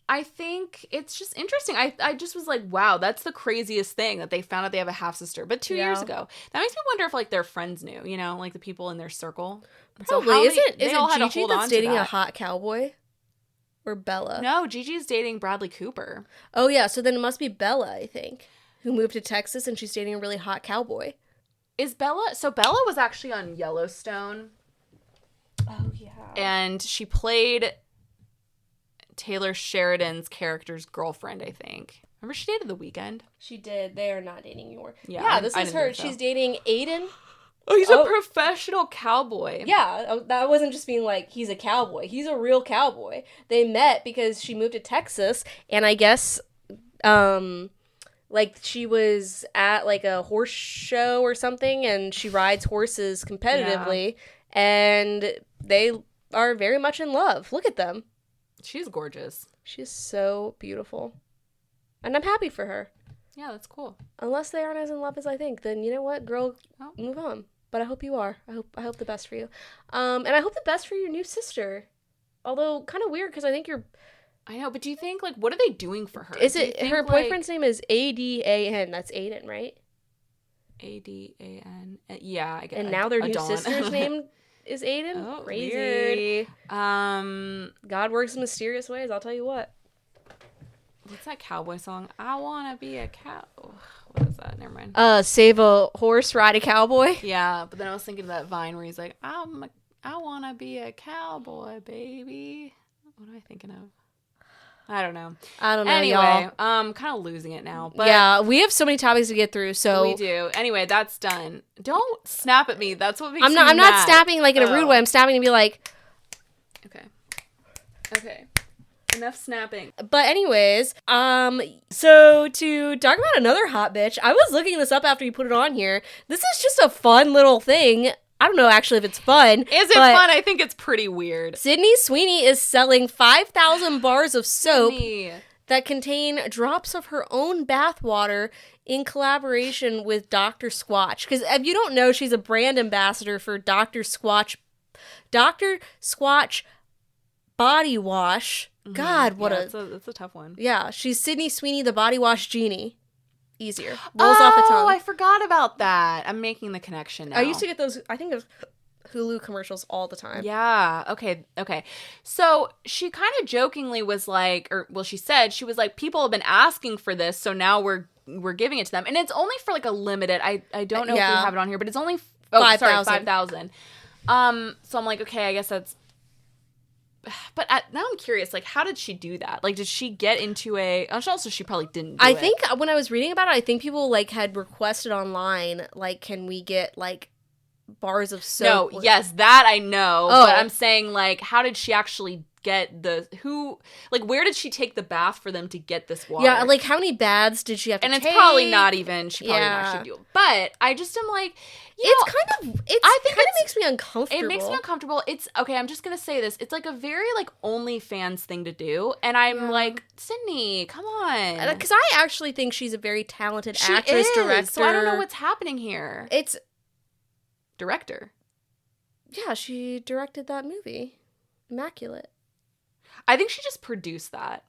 I think it's just interesting. I just was like, wow, that's the craziest thing that they found out they have a half-sister. But 2 years ago. That makes me wonder if, like, their friends knew, you know, like the people in their circle. Probably. Is it Gigi that's dating a hot cowboy? Or Bella? No, Gigi's dating Bradley Cooper. Oh, yeah. So then it must be Bella, I think, who moved to Texas and she's dating a really hot cowboy. Is Bella... So Bella was actually on Yellowstone. Oh, yeah. And she played... Taylor Sheridan's character's girlfriend, I think. Remember she dated The Weeknd? She did. They are not dating anymore. Yeah, this is her. So. She's dating Aiden. Oh, he's a professional cowboy. Yeah, that wasn't just being like, he's a cowboy. He's a real cowboy. They met because she moved to Texas, and I guess, like, she was at, like, a horse show or something, and she rides horses competitively, and they are very much in love. Look at them. She's gorgeous. She's so beautiful. And I'm happy for her. Yeah, that's cool. Unless they aren't as in love as I think, then you know what, girl, move on. But I hope you are. I hope the best for you. And I hope the best for your new sister. Although, kind of weird, because I think you're... I know, but do you think, like, what are they doing for her? Is it... Her boyfriend's name is Adan. That's Aiden, right? Adan. Yeah, I guess. And now their new sister's name is Aiden? Oh, crazy. Weird. God works in mysterious ways, I'll tell you what. What's that cowboy song? I want to be a cow... What is that? Never mind. Save a horse, ride a cowboy? Yeah, but then I was thinking of that Vine where he's like, I want to be a cowboy, baby. What am I thinking of? I don't know. Anyway, y'all. I'm kind of losing it now. But yeah, we have so many topics to get through, so... We do. Anyway, that's done. Don't snap at me. That's what makes me I'm mad. not snapping, like, in a rude way. I'm snapping to be like... Okay. Enough snapping. But anyways, so to talk about another hot bitch, I was looking this up after you put it on here. This is just a fun little thing. I don't know actually if it's fun. Is it fun? I think it's pretty weird. Sydney Sweeney is selling 5,000 bars of soap that contain drops of her own bathwater in collaboration with Dr. Squatch. Because if you don't know, she's a brand ambassador for Dr. Squatch body wash. God, what that's a tough one. Yeah, she's Sydney Sweeney, the body wash genie. Easier. Rolls off the tongue. Oh, I forgot about that. I'm making the connection now. I used to get those, I think, Hulu commercials all the time. Yeah. Okay. So she kind of jokingly was like, she said, she was like, people have been asking for this, so now we're giving it to them. And it's only for like a limited, I don't know if we have it on here, but it's only, 5,000. So I'm like, okay, I guess that's, but now I'm curious, like, how did she do that? Like, did she get into also she probably didn't do I think when I was reading about it, I think people, like, had requested online, like, can we get, like, bars of soap? No, yes, that I know. Oh. But I'm saying, like, how did she actually get where did she take the bath for them to get this water? Yeah, like, how many baths did she have to take? And it's probably not even, she probably didn't actually do it. But I just am like, it makes me uncomfortable. It makes me uncomfortable. It's, okay, I'm just going to say this. It's like a very, like, OnlyFans thing to do. And I'm like, Sydney, come on. Because I actually think she's a very talented actress, director. So I don't know what's happening here. It's... Director. Yeah, she directed that movie. Immaculate. I think she just produced that.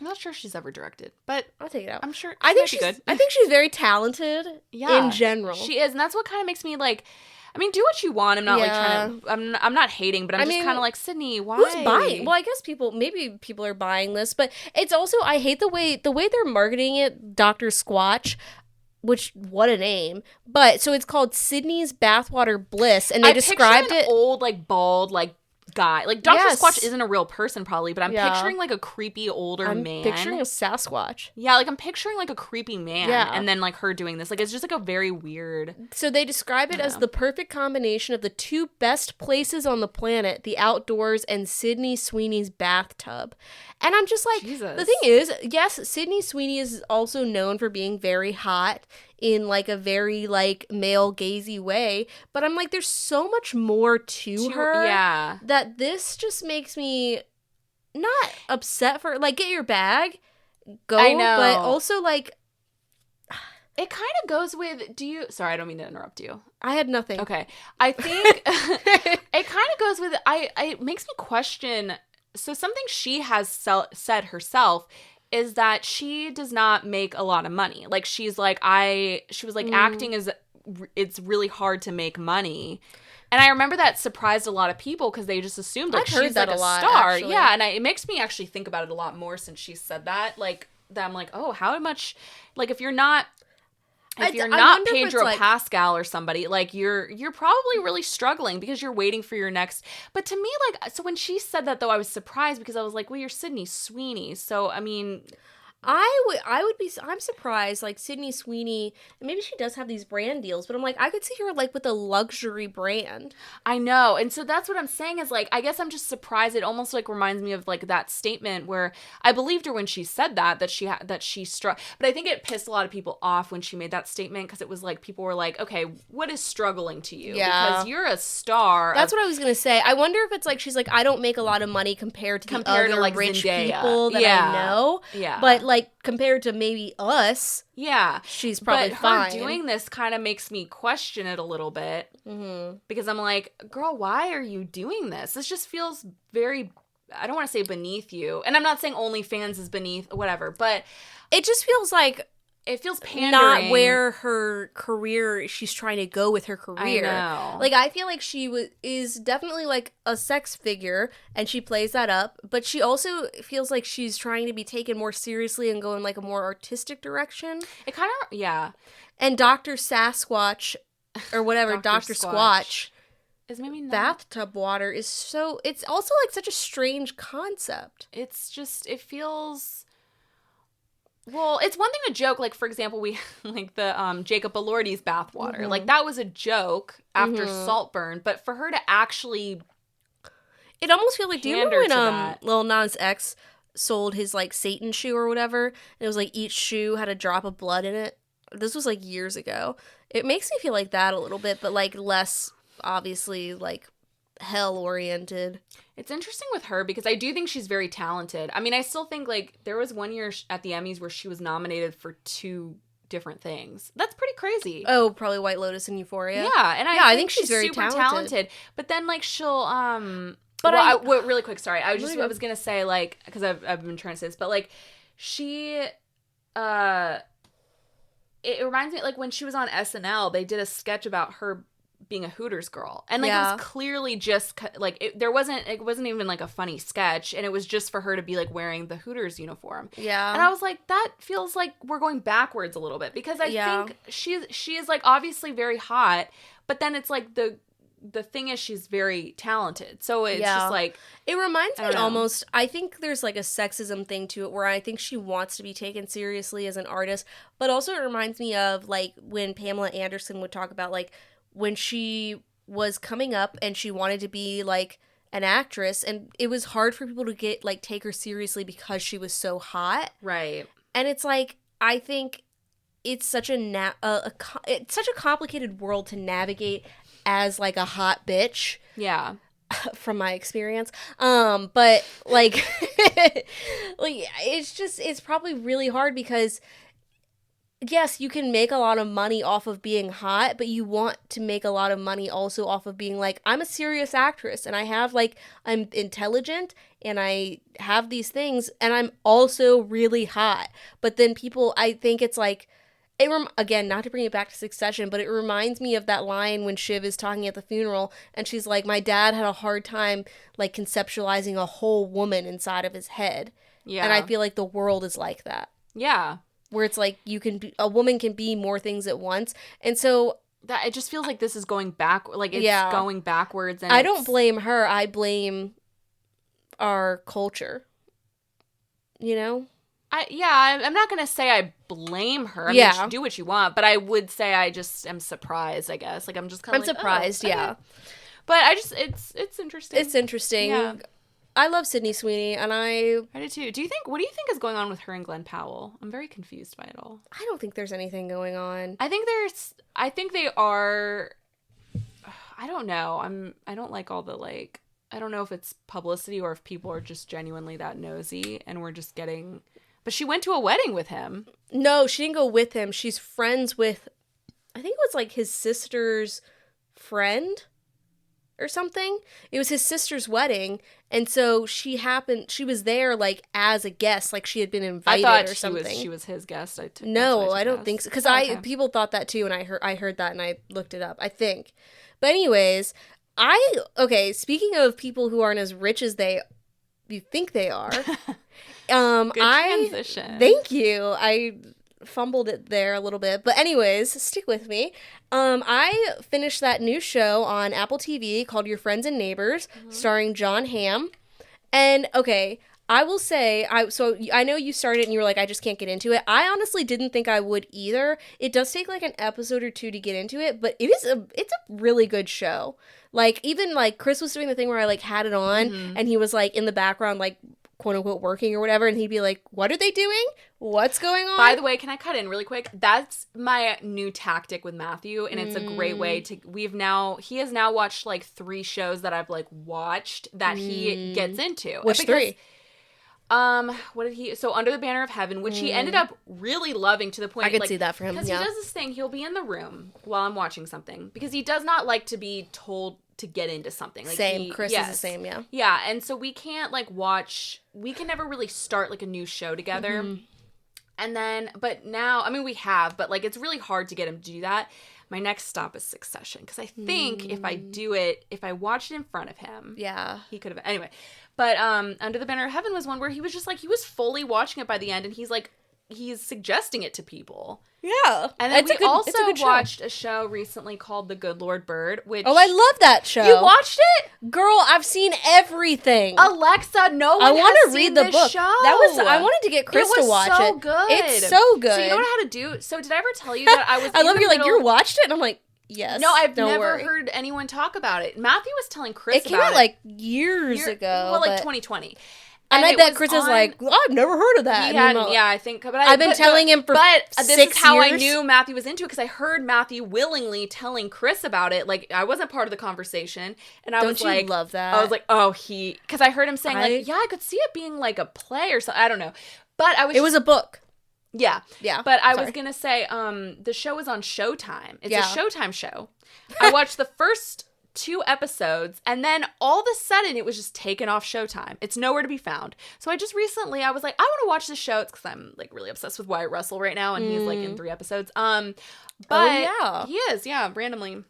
I'm not sure she's ever directed, but I'll take it out. I'm sure I think she's good. I think she's very talented in general. She is, and that's what kind of makes me like, I mean, do what you want. I'm not like trying to, I'm not hating, but I'm just kind of like, Sydney, why? Who's buying? Well, I guess maybe people are buying this, but it's also, I hate the way they're marketing it, Dr. Squatch, which, what a name. But, so it's called Sydney's Bathwater Bliss, and they described it. Old, like, bald, like, guy. Like, Dr. Squatch isn't a real person, probably, but I'm picturing, like, a creepy older man. I'm picturing a Sasquatch. Yeah, like, I'm picturing, like, a creepy man. Yeah. And then, like, her doing this. Like, it's just, like, a very weird... So they describe it as the perfect combination of the two best places on the planet, the outdoors and Sydney Sweeney's bathtub. And I'm just like, Jesus. The thing is, yes, Sydney Sweeney is also known for being very hot in, like, a very, like, male gazy way, but I'm like, there's so much more to her that this just makes me not upset for, like, get your bag, go, I know. But also, like, it kind of goes with, sorry, I don't mean to interrupt you. I had nothing. Okay. I think it kind of goes with, it makes me question, so something she has said herself is that she does not make a lot of money. Like, she was like, acting is, it's really hard to make money. And I remember that surprised a lot of people because they just assumed, like, she's like a star. Actually. Yeah, and it makes me actually think about it a lot more since she said that. Like, that I'm like, oh, how much, like, if you're not Pedro Pascal or somebody, like, you're probably really struggling because you're waiting for your next. But to me, like, so when she said that, though, I was surprised because I was like, well, you're Sydney Sweeney. So, I mean, I'm surprised, like, Sydney Sweeney, maybe she does have these brand deals, but I'm like, I could see her, like, with a luxury brand. I know, and so that's what I'm saying is, like, I guess I'm just surprised. It almost, like, reminds me of, like, that statement where I believed her when she said that she struck, but I think it pissed a lot of people off when she made that statement, because it was, like, people were like, okay, what is struggling to you? Yeah. Because you're a star. That's what I was going to say. I wonder if it's, like, she's like, I don't make a lot of money compared to the other like, rich Zendaya. People that I know. Yeah. But, like, compared to maybe us, she's probably fine. But her doing this kind of makes me question it a little bit, because I'm like, girl, why are you doing this? This just feels very, I don't want to say beneath you, and I'm not saying OnlyFans is beneath, whatever, but it just feels like it feels pandering. Not where her career, she's trying to go with her career. I know. Like, I feel like she is definitely, like, a sex figure, and she plays that up, but she also feels like she's trying to be taken more seriously and go in, like, a more artistic direction. It kind of, yeah. And Dr. Sasquatch, or whatever, Dr. Squatch, is maybe not. Bathtub water is so, it's also, like, such a strange concept. It's just, it feels... Well, it's one thing to joke, like, for example, we, like, the Jacob Elordi's bathwater. Like, that was a joke after Saltburn, but for her to actually... It almost feels like, do you remember when Lil Nas X sold his, like, Satan shoe or whatever? And it was, like, each shoe had a drop of blood in it? This was, like, years ago. It makes me feel like that a little bit, but, like, less, obviously, like, hell-oriented. It's interesting with her because I do think she's very talented. I mean, I still think, like, there was one year at the Emmys where she was nominated for 2 different things. That's pretty crazy. Oh, probably White Lotus and Euphoria. Yeah, and I think she's very super talented. But then, like, she'll but really quick, sorry. I was gonna say, like, because I've been trying to say this, but, like, she it reminds me, like, when she was on SNL, they did a sketch about her being a Hooters girl, and, like, it was clearly just, like, it wasn't even, like, a funny sketch, and it was just for her to be, like, wearing the Hooters uniform. Yeah. And I was like, that feels like we're going backwards a little bit, because I think she is, like, obviously very hot, but then it's, like, the thing is she's very talented, so it's just, like, it reminds me almost, I think there's, like, a sexism thing to it where I think she wants to be taken seriously as an artist, but also it reminds me of, like, when Pamela Anderson would talk about, like, when she was coming up and she wanted to be, like, an actress, and it was hard for people to get, like, take her seriously because she was so hot. Right. And it's, like, I think it's such it's such a complicated world to navigate as, like, a hot bitch. Yeah. From my experience. But, like, like, it's probably really hard because... Yes, you can make a lot of money off of being hot, but you want to make a lot of money also off of being like, I'm a serious actress and I have, like, I'm intelligent and I have these things and I'm also really hot. But then people, I think it's like, again, not to bring it back to Succession, but it reminds me of that line when Shiv is talking at the funeral and she's like, my dad had a hard time, like, conceptualizing a whole woman inside of his head. Yeah. And I feel like the world is like that. Yeah. Where it's like a woman can be more things at once, and so that it just feels like this is going back, like it's going backwards. And I don't blame her. I blame our culture. You know. I'm not gonna say I blame her. I mean, you do what you want, but I would say I just am surprised. I guess like I'm just kind of surprised. Oh, okay. Yeah. But it's interesting. It's interesting. Yeah. I love Sydney Sweeney, and I do too. What do you think is going on with her and Glenn Powell? I'm very confused by it all. I don't think there's anything going on. I think they are. I don't know. I don't like all the, like, I don't know if it's publicity or if people are just genuinely that nosy and we're just getting. But she went to a wedding with him. No, she didn't go with him. She's friends with, I think it was like his sister's friend or something. It was his sister's wedding, and so she was there, like, as a guest, like she had been invited or something. She was his guest. No, I don't think so, because people thought that too, and I heard that and I looked it up, I think. But anyways, speaking of people who aren't as rich as you think they are, good transition. Thank you. I fumbled it there a little bit, but anyways, stick with me. I finished that new show on Apple TV called Your Friends and Neighbors, starring John Hamm. And I will say, I know you started and you were like, I just can't get into it. I honestly didn't think I would either. It does take like an episode or two to get into it, but it's a really good show. Like, even like Chris was doing the thing where I like had it on and he was like in the background, like quote unquote working or whatever, and he'd be like, what are they doing? What's going on? By the way, can I cut in really quick? That's my new tactic with Matthew, and it's a great way to, he has now watched like 3 shows that I've like watched that he gets into. Which 3? What did he? So Under the Banner of Heaven, which he ended up really loving to the point I could like, see that for him. Because he does this thing. He'll be in the room while I'm watching something because he does not like to be told to get into something. Like same. Chris is the same. Yeah. Yeah, and so we can't like watch. We can never really start like a new show together. And then, but now, I mean, we have, but like it's really hard to get him to do that. My next stop is Succession because I think if I watched it in front of him, he could have. Anyway, but Under the Banner of Heaven was one where he was just like, he was fully watching it by the end, and he's suggesting it to people. Yeah. And then we also watched a show recently called The Good Lord Bird, which... Oh, I love that show. You watched it? Girl, I've seen everything. Alexa, no one has seen this show. I wanted to get Chris to watch it. It was so good. It's so good. So you know what I had to do? So did I ever tell you that I was I love you're like, you watched it? And I'm like, yes. No, I've never heard anyone talk about it. Matthew was telling Chris about it. It came out like years ago. Well, like 2020. And I bet Chris is like, well, I've never heard of that. I think. But I've been telling him for 6 years. This is how I knew Matthew was into it, because I heard Matthew willingly telling Chris about it. Like, I wasn't part of the conversation. And I was like, love that? I was like, because I heard him saying, I could see it being like a play or something. I don't know. But it was a book. Yeah. Yeah. But I was going to say, the show is on Showtime. It's a Showtime show. I watched the first 2 episodes, and then all of a sudden it was just taken off Showtime. It's nowhere to be found. So I just recently, I was like, I want to watch this show. It's because I'm like really obsessed with Wyatt Russell right now, and he's like in 3 episodes. But he is, randomly.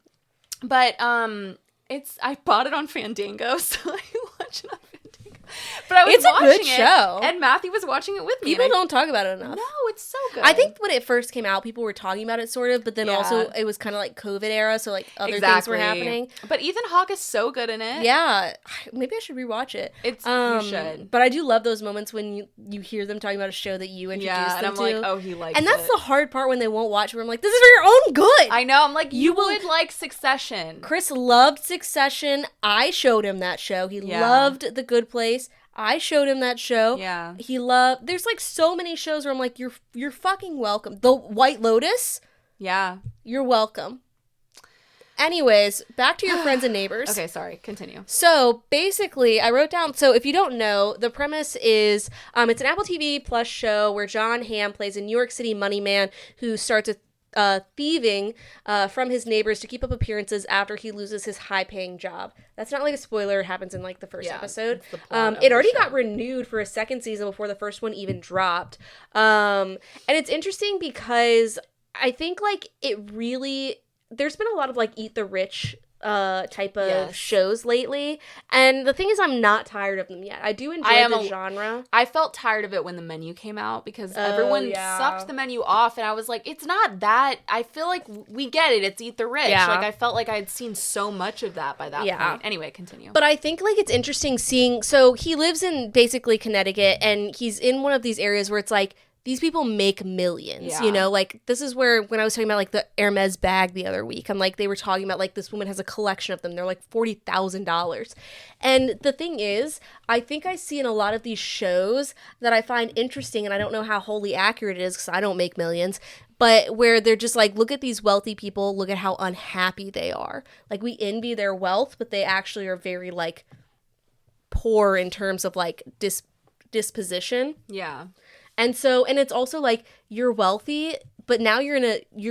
But I bought it on Fandango, so I watch it on Fandango. But I was watching it, show, and Matthew was watching it with me. People don't talk about it enough. No, it's so good. I think when it first came out, people were talking about it sort of, but then also it was kind of like COVID era, so like other things were happening. But Ethan Hawke is so good in it. Yeah, maybe I should rewatch it. You should. But I do love those moments when you hear them talking about a show that you introduced them to. And I'm like, oh, he likes it. And that's the hard part when they won't watch, where I'm like, this is for your own good. I know. I'm like, you would like Succession. Chris loved Succession. I showed him that show. He loved The Good Place. I showed him that show. Yeah. There's like so many shows where I'm like, you're fucking welcome. The White Lotus. Yeah. You're welcome. Anyways, back to your friends and neighbors. Okay, sorry. Continue. So basically, I wrote down, so if you don't know, the premise is, it's an Apple TV Plus show where John Hamm plays a New York City money man who starts thieving from his neighbors to keep up appearances after he loses his high-paying job. That's not like a spoiler. It happens in like the first episode. It already got renewed for a second season before the first one even dropped. And it's interesting because I think like there's been a lot of like Eat the Rich type of shows lately, and the thing is, I'm not tired of them yet. I do enjoy the genre. I felt tired of it when the menu came out because everyone sucked the menu off, and I was like, it's not that. I feel like we get it. It's Eat the Rich. Like, I felt like I had seen so much of that by that point. Anyway, continue. But I think like it's interesting seeing. So he lives in basically Connecticut, and he's in one of these areas where it's like, these people make millions, you know? Like, this is where, when I was talking about, like, the Hermes bag the other week, I'm like, they were talking about, like, this woman has a collection of them. They're, like, $40,000. And the thing is, I think I see in a lot of these shows that I find interesting, and I don't know how wholly accurate it is because I don't make millions, but where they're just like, look at these wealthy people, look at how unhappy they are. Like, we envy their wealth, but they actually are very, like, poor in terms of, like, disposition. Yeah. And it's also like, you're wealthy, but now you're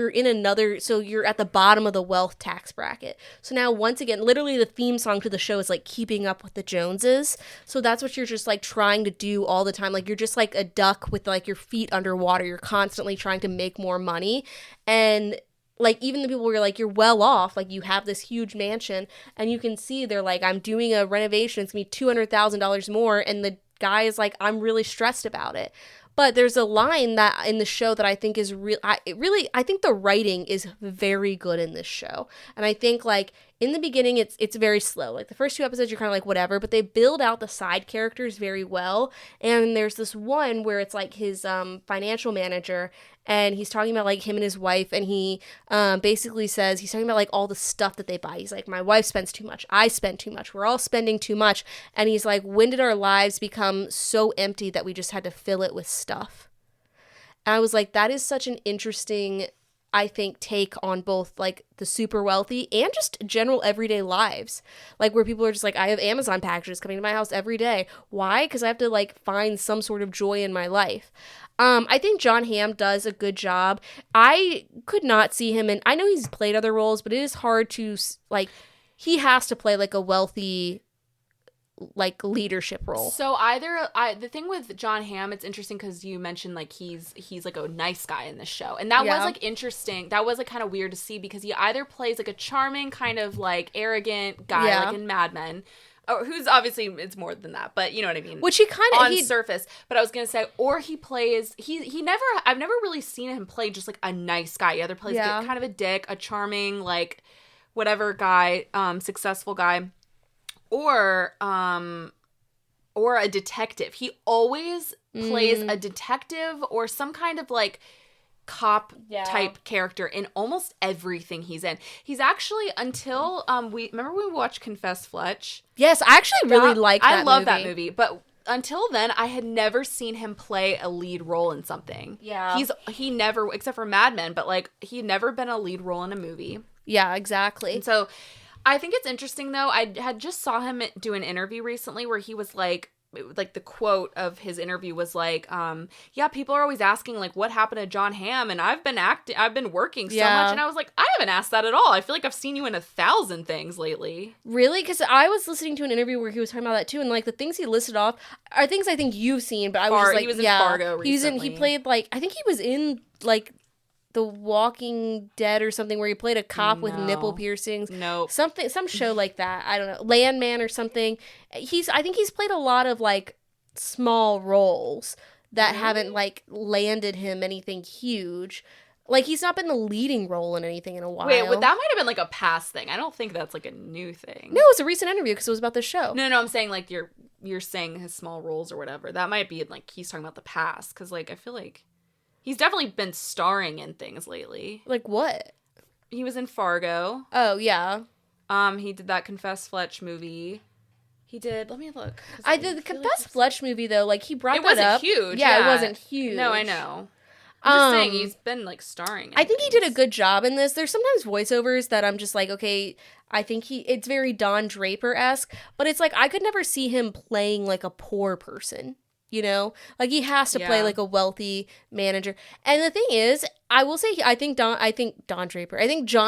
in another, so you're at the bottom of the wealth tax bracket. So now, once again, literally the theme song to the show is like keeping up with the Joneses. So that's what you're just like trying to do all the time. Like, you're just like a duck with like your feet underwater. You're constantly trying to make more money. And like, even the people where you're like, you're well off, like you have this huge mansion, and you can see they're like, I'm doing a renovation, it's gonna be $200,000 more. And the guy is like, I'm really stressed about it. But there's a line that in the show that I think is I think the writing is very good in this show. And I think like in the beginning, it's very slow. Like, the first 2 episodes, you're kind of like, whatever, but they build out the side characters very well. And there's this one where it's, like, his financial manager, and he's talking about, like, him and his wife, and he basically says, he's talking about, like, all the stuff that they buy. He's like, my wife spends too much. I spend too much. We're all spending too much. And he's like, when did our lives become so empty that we just had to fill it with stuff? And I was like, that is such an interesting, I think, take on both, like, the super wealthy and just general everyday lives. Like, where people are just like, I have Amazon packages coming to my house every day. Why? Because I have to, like, find some sort of joy in my life. I think Jon Hamm does a good job. I could not see him in, I know he's played other roles, but it is hard to, like, he has to play, like, a wealthy, like, leadership role. So the thing with Jon Hamm, it's interesting because you mentioned, like, he's like a nice guy in this show, and that was, like, interesting. That was, like, kind of weird to see because he either plays, like, a charming kind of, like, arrogant guy, like in Mad Men, or who's obviously, it's more than that, but you know what I mean, which he kind of on surface. But I was gonna say, or he plays, I've never really seen him play just, like, a nice guy. He either plays kind of a dick, a charming, like, whatever guy, successful guy, or a detective. He always plays a detective or some kind of, like, cop type character in almost everything he's in. He's actually, until we watched Confess Fletch. Yes, I actually really like that movie. I love that movie, but until then I had never seen him play a lead role in something. Yeah. He never, except for Mad Men, but, like, he'd never been a lead role in a movie. Yeah, exactly. And so I think it's interesting, though. I had just saw him do an interview recently where he was like the quote of his interview was like, yeah, people are always asking, like, what happened to Jon Hamm, and I've been working so much, and I was like, I haven't asked that at all. I feel like I've seen you in 1,000 things lately. Really? Because I was listening to an interview where he was talking about that too, and, like, the things he listed off are things I think you've seen, but I was just like, he was in Fargo recently. He played, like, I think he was in, like, The Walking Dead or something, where he played a cop with nipple piercings. Nope. Some show like that. I don't know. Landman or something. I think he's played a lot of, like, small roles that haven't, like, landed him anything huge. Like, he's not been the leading role in anything in a while. Wait, that might have been, like, a past thing. I don't think that's, like, a new thing. No, it's a recent interview because it was about the show. No, I'm saying, like, you're saying his small roles or whatever. That might be, like, he's talking about the past, because, like, I feel like he's definitely been starring in things lately. Like what? He was in Fargo. Oh, yeah. He did that Confess Fletch movie. He did. Let me look. I did the Confess Fletch movie, though. Like, he brought that up. It wasn't huge. Yeah, it wasn't huge. No, I know. I'm just saying, he's been, like, starring in I think he did a good job in this. There's sometimes voiceovers that I'm just like, okay, I think it's very Don Draper-esque, but it's like, I could never see him playing, like, a poor person. You know, like, he has to play, like, a wealthy manager. And the thing is, I will say, I think Jon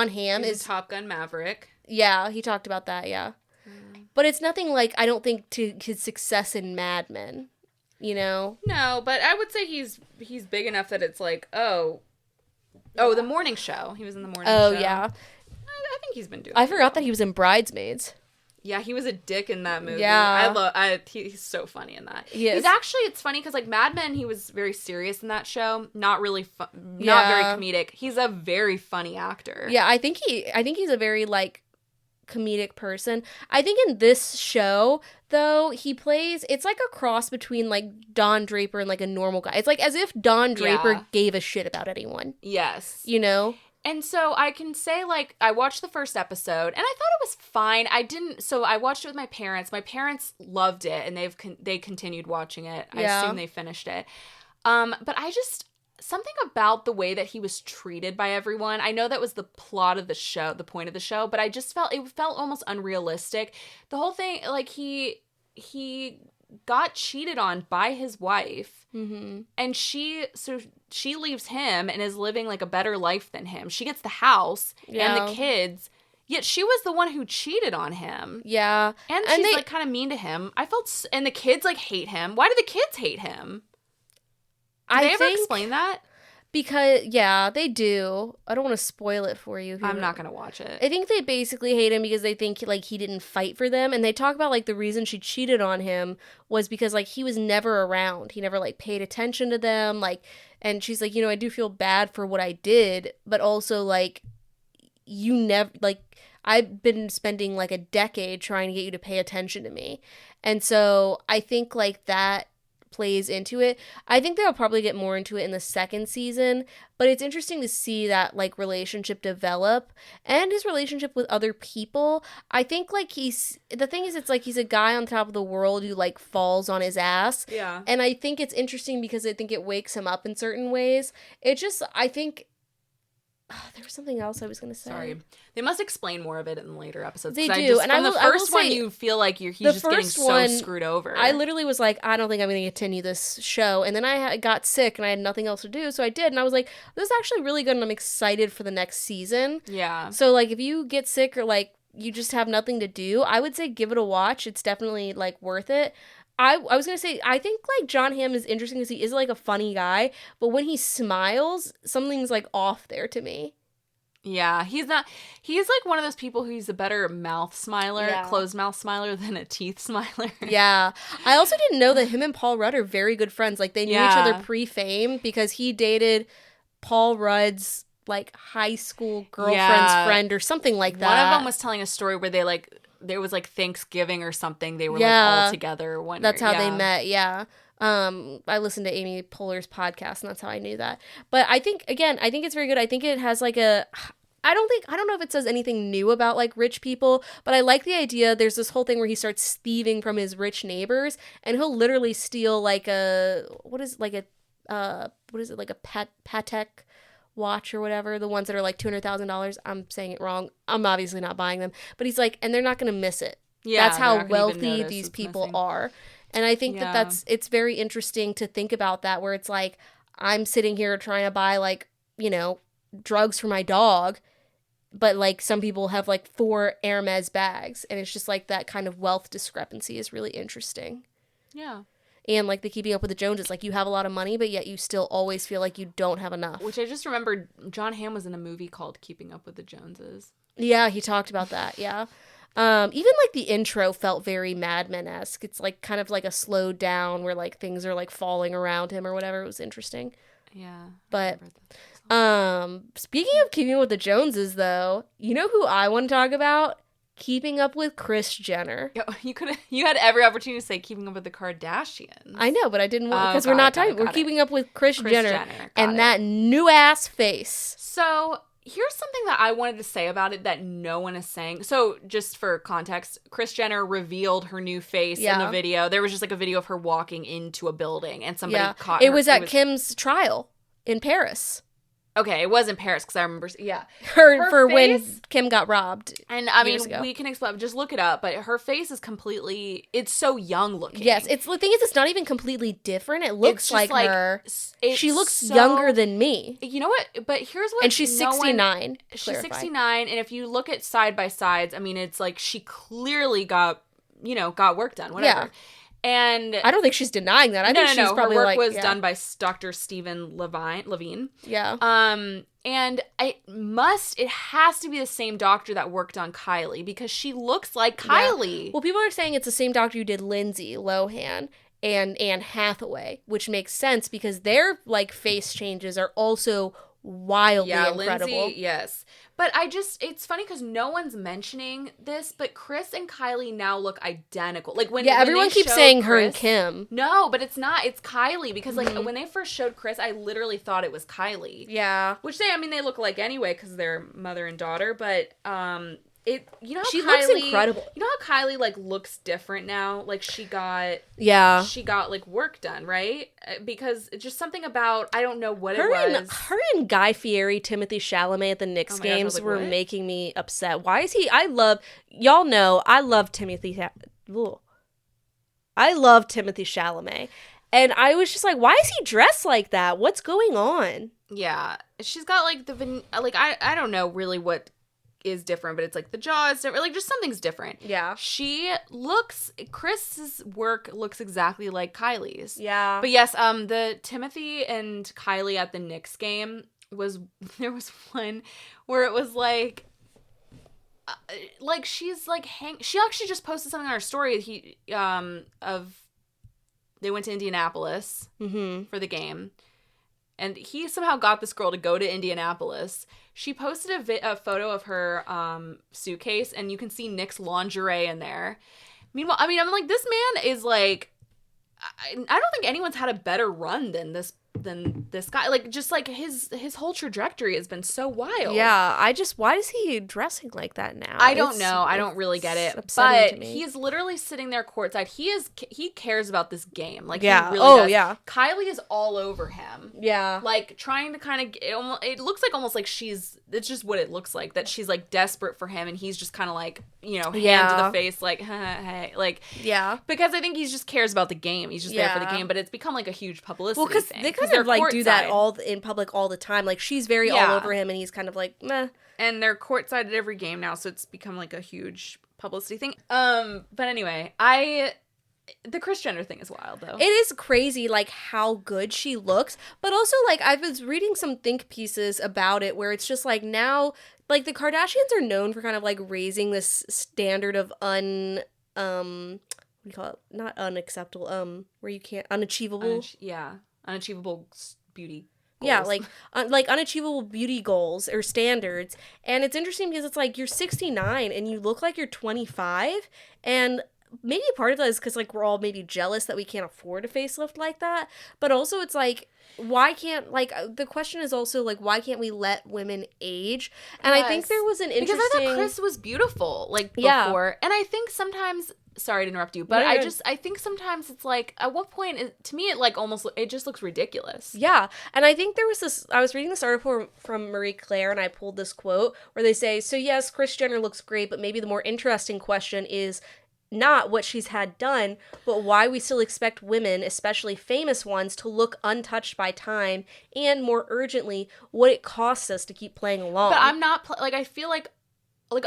Hamm is Top Gun Maverick. Yeah, he talked about that. Yeah, but it's nothing like, I don't think, to his success in Mad Men. You know? No, but I would say he's big enough that it's like, the morning show. He was in the morning show. Oh yeah, I think he's been doing. I forgot that he was in Bridesmaids. Yeah, he was a dick in that movie. Yeah. He's so funny in that. He is. He's actually, it's funny because, like, Mad Men, he was very serious in that show. Not really not very comedic. He's a very funny actor. Yeah, I think he's a very, like, comedic person. I think in this show, though, he plays, it's like a cross between, like, Don Draper and, like, a normal guy. It's like as if Don Draper gave a shit about anyone. Yes. You know? And so I can say, like, I watched the first episode, and I thought it was fine. So I watched it with my parents. My parents loved it, and they continued watching it. I assume they finished it. But something about the way that he was treated by everyone. I know that was the plot of the show, the point of the show, but I just felt almost unrealistic. The whole thing, like, he got cheated on by his wife, and she leaves him and is living, like, a better life than him. She gets the house and the kids, yet she was the one who cheated on him. Yeah. And she's like, kind of mean to him. And the kids, like, hate him. Why do the kids hate him? Did they ever explain that? Because, yeah, they do. I don't want to spoil it for you. I'm not going to watch it. I think they basically hate him because they think, like, he didn't fight for them. And they talk about, like, the reason she cheated on him was because, like, he was never around. He never, like, paid attention to them. Like, and she's like, you know, I do feel bad for what I did. But also, like, you never, like, I've been spending, like, a decade trying to get you to pay attention to me. And so I think, like, that plays into it. I think they'll probably get more into it in the second season, but it's interesting to see that, like, relationship develop and his relationship with other people. I think, like, the thing is, it's like he's a guy on top of the world who, like, falls on his ass. Yeah. And I think it's interesting because I think it wakes him up in certain ways. I think there was something else I was going to say. Sorry. They must explain more of it in the later episodes. They do. And the first one, you feel like he's just getting so screwed over. I literally was like, I don't think I'm going to continue this show. And then I got sick and I had nothing else to do. So I did. And I was like, this is actually really good. And I'm excited for the next season. Yeah. So, like, if you get sick or, like, you just have nothing to do, I would say give it a watch. It's definitely, like, worth it. I was going to say, I think, like, Jon Hamm is interesting because he is, like, a funny guy. But when he smiles, something's, like, off there to me. Yeah, he's like one of those people who's a better mouth smiler, closed mouth smiler than a teeth smiler. Yeah. I also didn't know that him and Paul Rudd are very good friends. Like, they knew each other pre-fame because he dated Paul Rudd's, like, high school girlfriend's friend or something like that. One of them was telling a story where there was, like, Thanksgiving or something. They were, like, all together. That's how they met, yeah. I listened to Amy Poehler's podcast, and that's how I knew that. But I think it's very good. I think it has, like, I don't know if it says anything new about, like, rich people, but I like the idea. There's this whole thing where he starts thieving from his rich neighbors, and he'll literally steal, like, a Patek watch or whatever, the ones that are, like, $200,000. I'm saying it wrong. I'm obviously not buying them. But he's like, and they're not going to miss it. Yeah, that's how wealthy these people are. And I think it's very interesting to think about that, where it's like, I'm sitting here trying to buy, like, you know, drugs for my dog, but, like, some people have, like, 4 Hermes bags, and it's just, like, that kind of wealth discrepancy is really interesting. Yeah. And, like, the Keeping Up with the Joneses, like, you have a lot of money, but yet you still always feel like you don't have enough. Which I just remembered Jon Hamm was in a movie called Keeping Up with the Joneses. Yeah, he talked about that, yeah. Even, like, the intro felt very Mad Men-esque. It's, like, kind of like a slowed down where, like, things are, like, falling around him or whatever. It was interesting. Yeah. But, speaking of Keeping Up with the Joneses, though, you know who I want to talk about? Keeping Up with Kris Jenner. You had every opportunity to say Keeping Up with the Kardashians. I know, but I didn't want, because we're not talking. We're keeping up with Kris Jenner and that new ass face. So here's something that I wanted to say about it that no one is saying. So just for context, Kris Jenner revealed her new face in the video. There was just, like, a video of her walking into a building and somebody caught her. It was at Kim's trial in Paris. Okay, it was in Paris because I remember, her for face, when Kim got robbed. And I mean, we can explain, just look it up, but her face is completely, it's so young looking. Yes, the thing is, it's not even completely different. It looks like her. She looks younger than me. You know what? But here's what. And she's 69. She's 69, and if you look at side by sides, I mean, it's like she clearly got work done, whatever. Yeah. And I don't think she's denying that. I think she's probably her work was done by Dr. Stephen Levine. Yeah. And it has to be the same doctor that worked on Kylie because she looks like Kylie. Yeah. Well, people are saying it's the same doctor who did Lindsay Lohan and Anne Hathaway, which makes sense because their, like, face changes are also wildly incredible. Lindsay, yes. But it's funny because no one's mentioning this, but Kris and Kylie now look identical. Like when everyone keeps saying her and Kim. No, but it's not. It's Kylie because like when they first showed Kris, I literally thought it was Kylie. Yeah. Which they look alike anyway because they're mother and daughter. But she looks incredible. You know how Kylie like looks different now? Like she got like work done, right? Because it's just something about, I don't know what it was. Her and Guy Fieri, Timothy Chalamet at the Knicks games were making me upset. Why is he? I love Timothy. I love Timothy Chalamet, and I was just like, why is he dressed like that? What's going on? Yeah, she's got like I don't know really what is different, but it's like the jaw is different, like just something's different. Yeah. Kris's work looks exactly like Kylie's. Yeah. But yes, the Timothy and Kylie at the Knicks game there was one where it was like she's like she actually just posted something on her story they went to Indianapolis for the game. and he somehow got this girl to go to Indianapolis. She posted a photo of her suitcase, and you can see Nick's lingerie in there. Meanwhile, I mean, I'm like, this man is like, I don't think anyone's had a better run than this guy. Like, just like his whole trajectory has been so wild. Yeah, why is he dressing like that now? I don't know. I don't really get it. But he's literally sitting there courtside. He cares about this game. Like, he really does. Yeah. Kylie is all over him. Yeah. Like, trying to kind of, it looks like almost like it's just what it looks like, that she's like desperate for him, and he's just kind of like, you know, hand to the face, like, hey, like, yeah. Because I think he just cares about the game. He's just there for the game, but it's become like a huge publicity thing. They kind of like do that all in public all the time. Like, she's very all over him, and he's kind of like, meh. And they're courtside at every game now, so it's become like a huge publicity thing. But anyway, the Kris Jenner thing is wild, though. It is crazy, like, how good she looks. But also, like, I was reading some think pieces about it where it's just, like, now, like, the Kardashians are known for kind of, like, raising this standard of what do you call it? Not unacceptable, where you can't, unachievable. Unachievable beauty goals. Yeah, like unachievable beauty goals or standards. And it's interesting because it's like, you're 69 and you look like you're 25, and maybe part of that is because, like, we're all maybe jealous that we can't afford a facelift like that. But also it's like, why can't, like, the question is also, like, why can't we let women age? And I think there was an interesting... Because I thought Kris was beautiful, like, before. And I think sometimes... Sorry to interrupt you, but I think sometimes it's like, at what point, to me, it just looks ridiculous. Yeah, and I think there was this, I was reading this article from Marie Claire, and I pulled this quote where they say, so yes, Kris Jenner looks great, but maybe the more interesting question is not what she's had done, but why we still expect women, especially famous ones, to look untouched by time, and more urgently, what it costs us to keep playing along. But I'm not, I feel like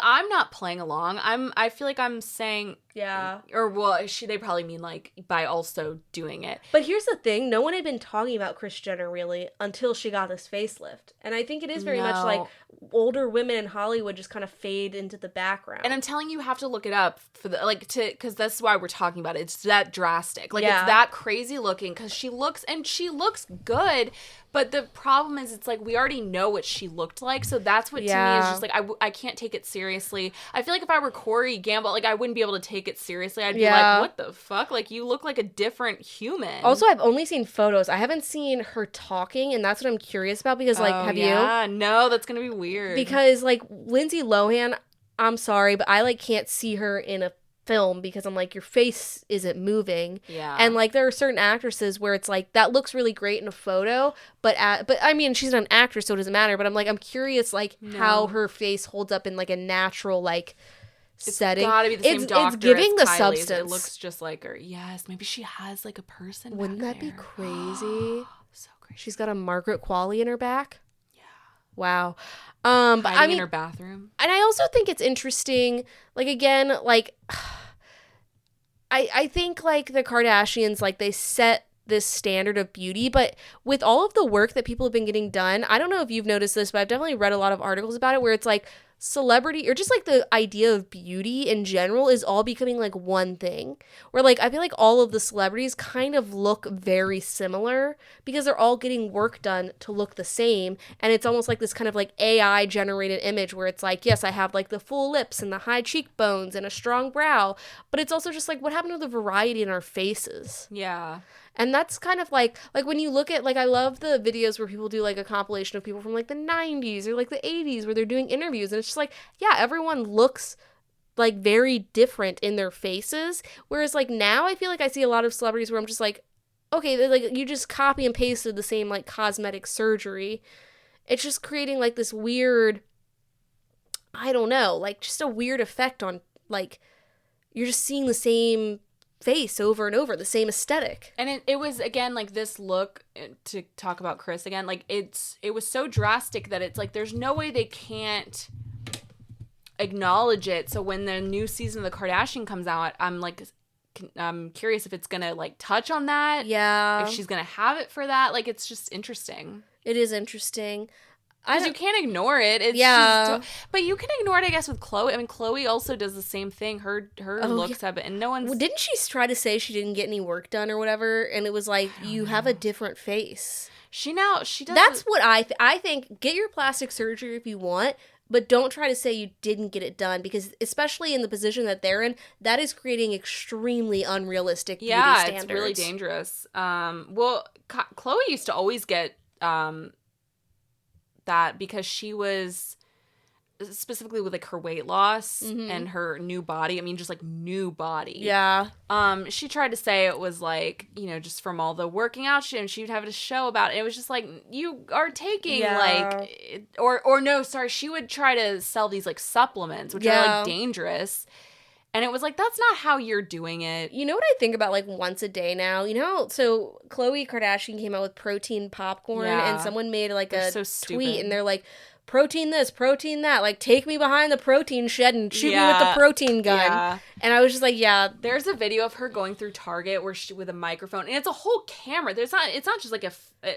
I'm not playing along. I feel like I'm saying, yeah, or well, they probably mean like by also doing it. But here's the thing: no one had been talking about Kris Jenner really until she got this facelift, and I think it is very much like older women in Hollywood just kind of fade into the background. And I'm telling you, have to look it up for because that's why we're talking about it. It's that drastic, it's that crazy looking, because she looks good. But the problem is, it's like, we already know what she looked like, so that's what to me is just like, I can't take it seriously. I feel like if I were Corey Gamble, like, I wouldn't be able to take it seriously. I'd be like, what the fuck? Like, you look like a different human. Also, I've only seen photos. I haven't seen her talking, and that's what I'm curious about, because, like, have you? Yeah, no, that's gonna be weird. Because, like, Lindsay Lohan, I'm sorry, but I, like, can't see her in a film because I'm like, your face isn't moving. Yeah. And, like, there are certain actresses where it's like, that looks really great in a photo, but I mean, she's not an actress, so it doesn't matter. But I'm like, I'm curious, like, how her face holds up in, like, a natural, like, setting. It's gotta be the same doctor. It's giving the Kylie's. substance. It looks just like her. Yes, maybe she has, like, a person. Wouldn't that be crazy? So crazy. She's got a Margaret Qualley in her back. Yeah. Wow. But I mean, in her bathroom. And I also think it's interesting, like, again, like, I think, like, the Kardashians, like, they set this standard of beauty, but with all of the work that people have been getting done, I don't know if you've noticed this, but I've definitely read a lot of articles about it where it's like, celebrity, or just like the idea of beauty in general, is all becoming like one thing, where like I feel like all of the celebrities kind of look very similar because they're all getting work done to look the same, and it's almost like this kind of like AI generated image where it's like, yes, I have like the full lips and the high cheekbones and a strong brow, but it's also just like, what happened to the variety in our faces? Yeah. And that's kind of like when you look at, like, I love the videos where people do, like, a compilation of people from, like, the 90s or, like, the 80s where they're doing interviews. And it's just like, yeah, everyone looks, like, very different in their faces. Whereas, like, now I feel like I see a lot of celebrities where I'm just like, okay, they're like, you just copy and pasted the same, like, cosmetic surgery. It's just creating, like, this weird, I don't know, like, just a weird effect on, like, you're just seeing the same face over and over, the same aesthetic. And it was, again, like, this look, to talk about Kris again, like, it was so drastic that it's like, there's no way they can't acknowledge it. So when the new season of the Kardashian comes out, I'm curious if it's gonna, like, touch on that. Yeah. If she's gonna have it for that. Like, it's just interesting. It is interesting. Because you can't ignore it. It's just, but you can ignore it, I guess, with Khloe. I mean, Khloe also does the same thing. Her looks have it, and no one's... Well, didn't she try to say she didn't get any work done or whatever? And it was like, you have a different face. She does. That's what I think. Get your plastic surgery if you want, but don't try to say you didn't get it done, because especially in the position that they're in, that is creating extremely unrealistic beauty standards. Yeah, it's really dangerous. Well, Chloe used to always get that because she was, specifically with like her weight loss and her new body. I mean, just like new body. Yeah. She tried to say it was like, you know, just from all the working out shit, and she would have a show about it. It was just like, you are taking like, or no, sorry, she would try to sell these like supplements, which are like dangerous. And it was like, that's not how you're doing it. You know what I think about like once a day now? You know, so Khloe Kardashian came out with protein popcorn, and someone made like a tweet, and they're like, protein this, protein that, like, take me behind the protein shed and shoot me with the protein gun. Yeah. And I was just like, There's a video of her going through Target where she with a microphone, and it's a whole camera. It's not just like a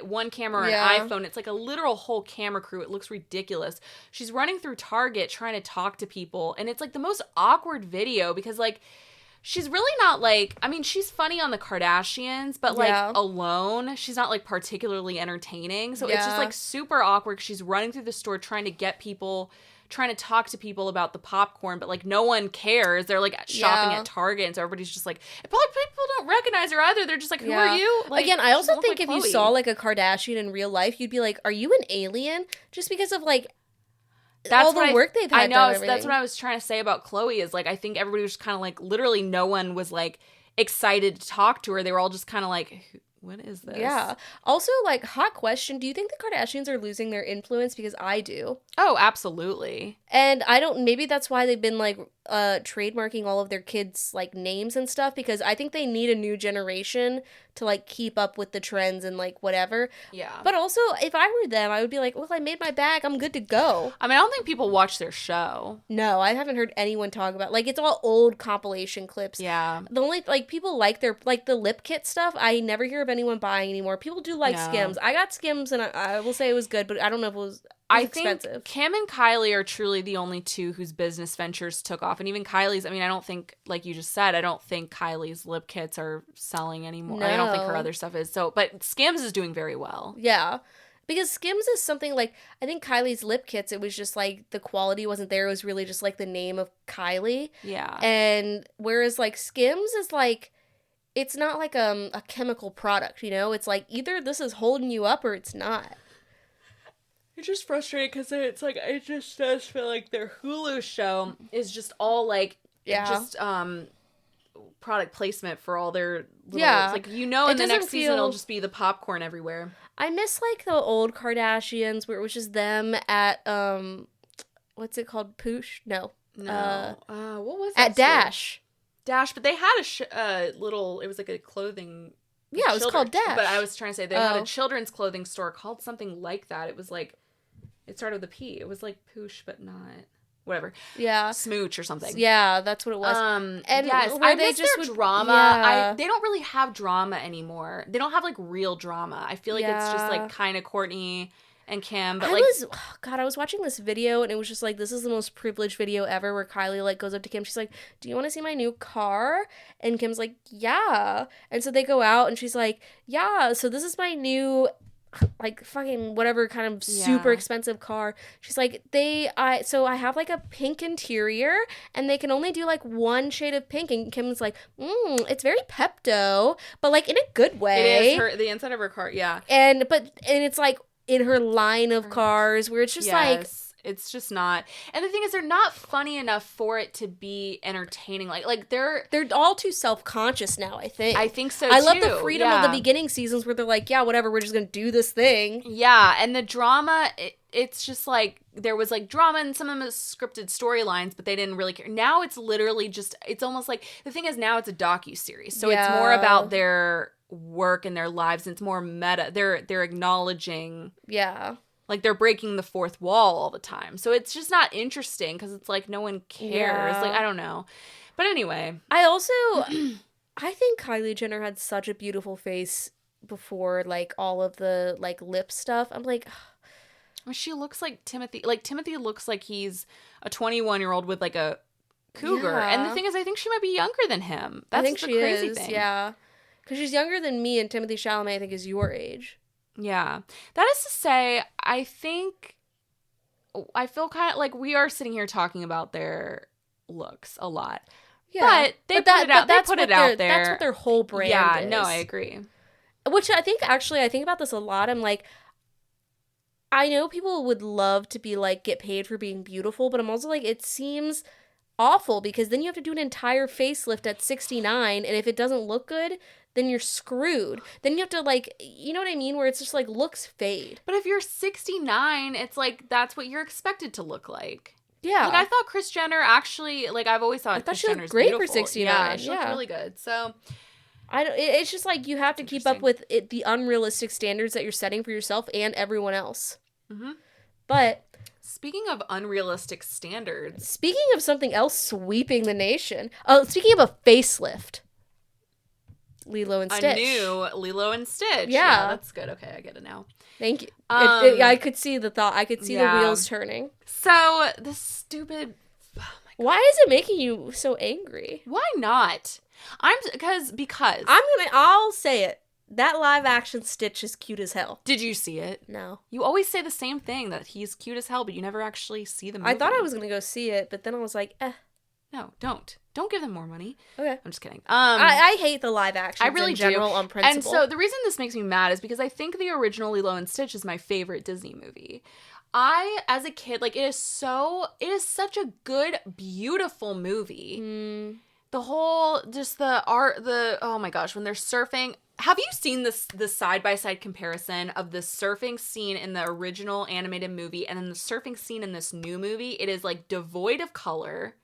one camera or an iPhone. It's like a literal whole camera crew. It looks ridiculous. She's running through Target trying to talk to people, and it's like the most awkward video because like, she's really not like, I mean, she's funny on the Kardashians, but like alone, she's not like particularly entertaining. So it's just like super awkward. She's running through the store trying to talk to people about the popcorn, but like no one cares. They're like shopping at Target, and so everybody's just like, probably people don't recognize her either. They're just like, who are you? Like, again, I also think if you saw like a Kardashian in real life, you'd be like, are you an alien? Just because of like, that's all the work they've had. I know. That's what I was trying to say about Khloe is like, I think everybody was kind of like, literally no one was like excited to talk to her. They were all just kind of like, what is this? Yeah. Also, like, hot question. Do you think the Kardashians are losing their influence? Because I do. Oh, absolutely. And maybe that's why they've been like trademarking all of their kids' like names and stuff, because I think they need a new generation to like keep up with the trends and like whatever. Yeah. But also, if I were them, I would be like, well, I made my bag, I'm good to go. I mean, I don't think people watch their show. No, I haven't heard anyone talk about, like, it's all old compilation clips. Yeah. The only, like, people like their, like, the lip kit stuff, I never hear of anyone buying anymore. People do like Skims. I got Skims, and I will say it was good, but I don't know if it was expensive. Think Kim and Kylie are truly the only two whose business ventures took off. And even Kylie's, I mean, I don't think, like you just said, I don't think Kylie's lip kits are selling anymore. No. I don't think her other stuff is. So, but Skims is doing very well. Yeah. Because Skims is something like, I think Kylie's lip kits, it was just like the quality wasn't there. It was really just like the name of Kylie. Yeah. And whereas like Skims is like, it's not like a chemical product, you know? It's like either this is holding you up or it's not. It's just frustrating because it's like, it just does feel like their Hulu show is just all like, just product placement for all their little, it's like, you know, in the next season it'll just be the popcorn everywhere. I miss like the old Kardashians where it was just them at, what's it called? Poosh? No. What was that? At Dash. Dash, but they had a little, it was like a clothing. Yeah, it was called Dash. But I was trying to say they had a children's clothing store called something like that. It was like, it started with a P. It was like Poosh, but not whatever. Yeah. Smooch or something. Yeah, that's what it was. And yes, I miss their drama. Yeah. They don't really have drama anymore. They don't have like real drama. I feel like it's just like kind of Kourtney and Kim, but I was watching this video and it was just like, this is the most privileged video ever, where Kylie like goes up to Kim, she's like, do you want to see my new car? And Kim's like, yeah. And so they go out and she's like, yeah, so this is my new like fucking whatever kind of super expensive car. She's like, I have like a pink interior and they can only do like one shade of pink. And Kim's like, it's very Pepto, but like in a good way. It is the inside of her car, yeah. And it's like in her line of cars where it's just like, it's just not. And the thing is, they're not funny enough for it to be entertaining. Like they're all too self-conscious now, I think. I think so, I love the freedom of the beginning seasons where they're like, yeah, whatever, we're just going to do this thing. Yeah, and the drama, it's just like, there was like drama and some of them scripted storylines, but they didn't really care. Now it's literally just, it's almost like, the thing is now it's a docuseries. So it's more about their work and their lives, and it's more meta. They're acknowledging. Yeah. Like, they're breaking the fourth wall all the time. So it's just not interesting because it's like no one cares. Yeah. Like, I don't know. But anyway. I think Kylie Jenner had such a beautiful face before, like, all of the, like, lip stuff. I'm like... She looks like Timothy. Like, Timothy looks like he's a 21-year-old with, like, a cougar. Yeah. And the thing is, I think she might be younger than him. That's the crazy thing. Yeah. Because she's younger than me, and Timothy Chalamet, I think, is your age. Yeah. That is to say, I feel kind of like we are sitting here talking about their looks a lot. Yeah. But they put it out there. That's what their whole brand is. Yeah, no, I agree. Which I think about this a lot. I'm like, I know people would love to be like, get paid for being beautiful, but I'm also like, it seems awful because then you have to do an entire facelift at 69, and if it doesn't look good, then you're screwed. Then you have to like, you know what I mean? Where it's just like, looks fade. But if you're 69, it's like, that's what you're expected to look like. Yeah. Like, I thought Kris Jenner actually, like, I've always thought Kris Jenner's great beautiful. For 69. Yeah, she looked really good. So, it's just like, you have to keep up with the unrealistic standards that you're setting for yourself and everyone else. Mm-hmm. But speaking of unrealistic standards. Speaking of something else sweeping the nation. Speaking of a facelift. Lilo and Stitch. A new Lilo and Stitch. Yeah. That's good. Okay, I get it now. Thank you. I could see the thought. I could see the wheels turning. So, this stupid... Oh my God. Why is it making you so angry? Why not? Because I'll say it. That live action Stitch is cute as hell. Did you see it? No. You always say the same thing, that he's cute as hell, but you never actually see the movie. I thought I was going to go see it, but then I was like, No, don't. Don't give them more money. Okay. I'm just kidding. I hate the live action in general on principle. And so the reason this makes me mad is because I think the original Lilo and Stitch is my favorite Disney movie. As a kid, like, it is such a good, beautiful movie. Mm. The whole, just the art, oh my gosh, when they're surfing. Have you seen this side-by-side comparison of the surfing scene in the original animated movie and then the surfing scene in this new movie? It is, like, devoid of color.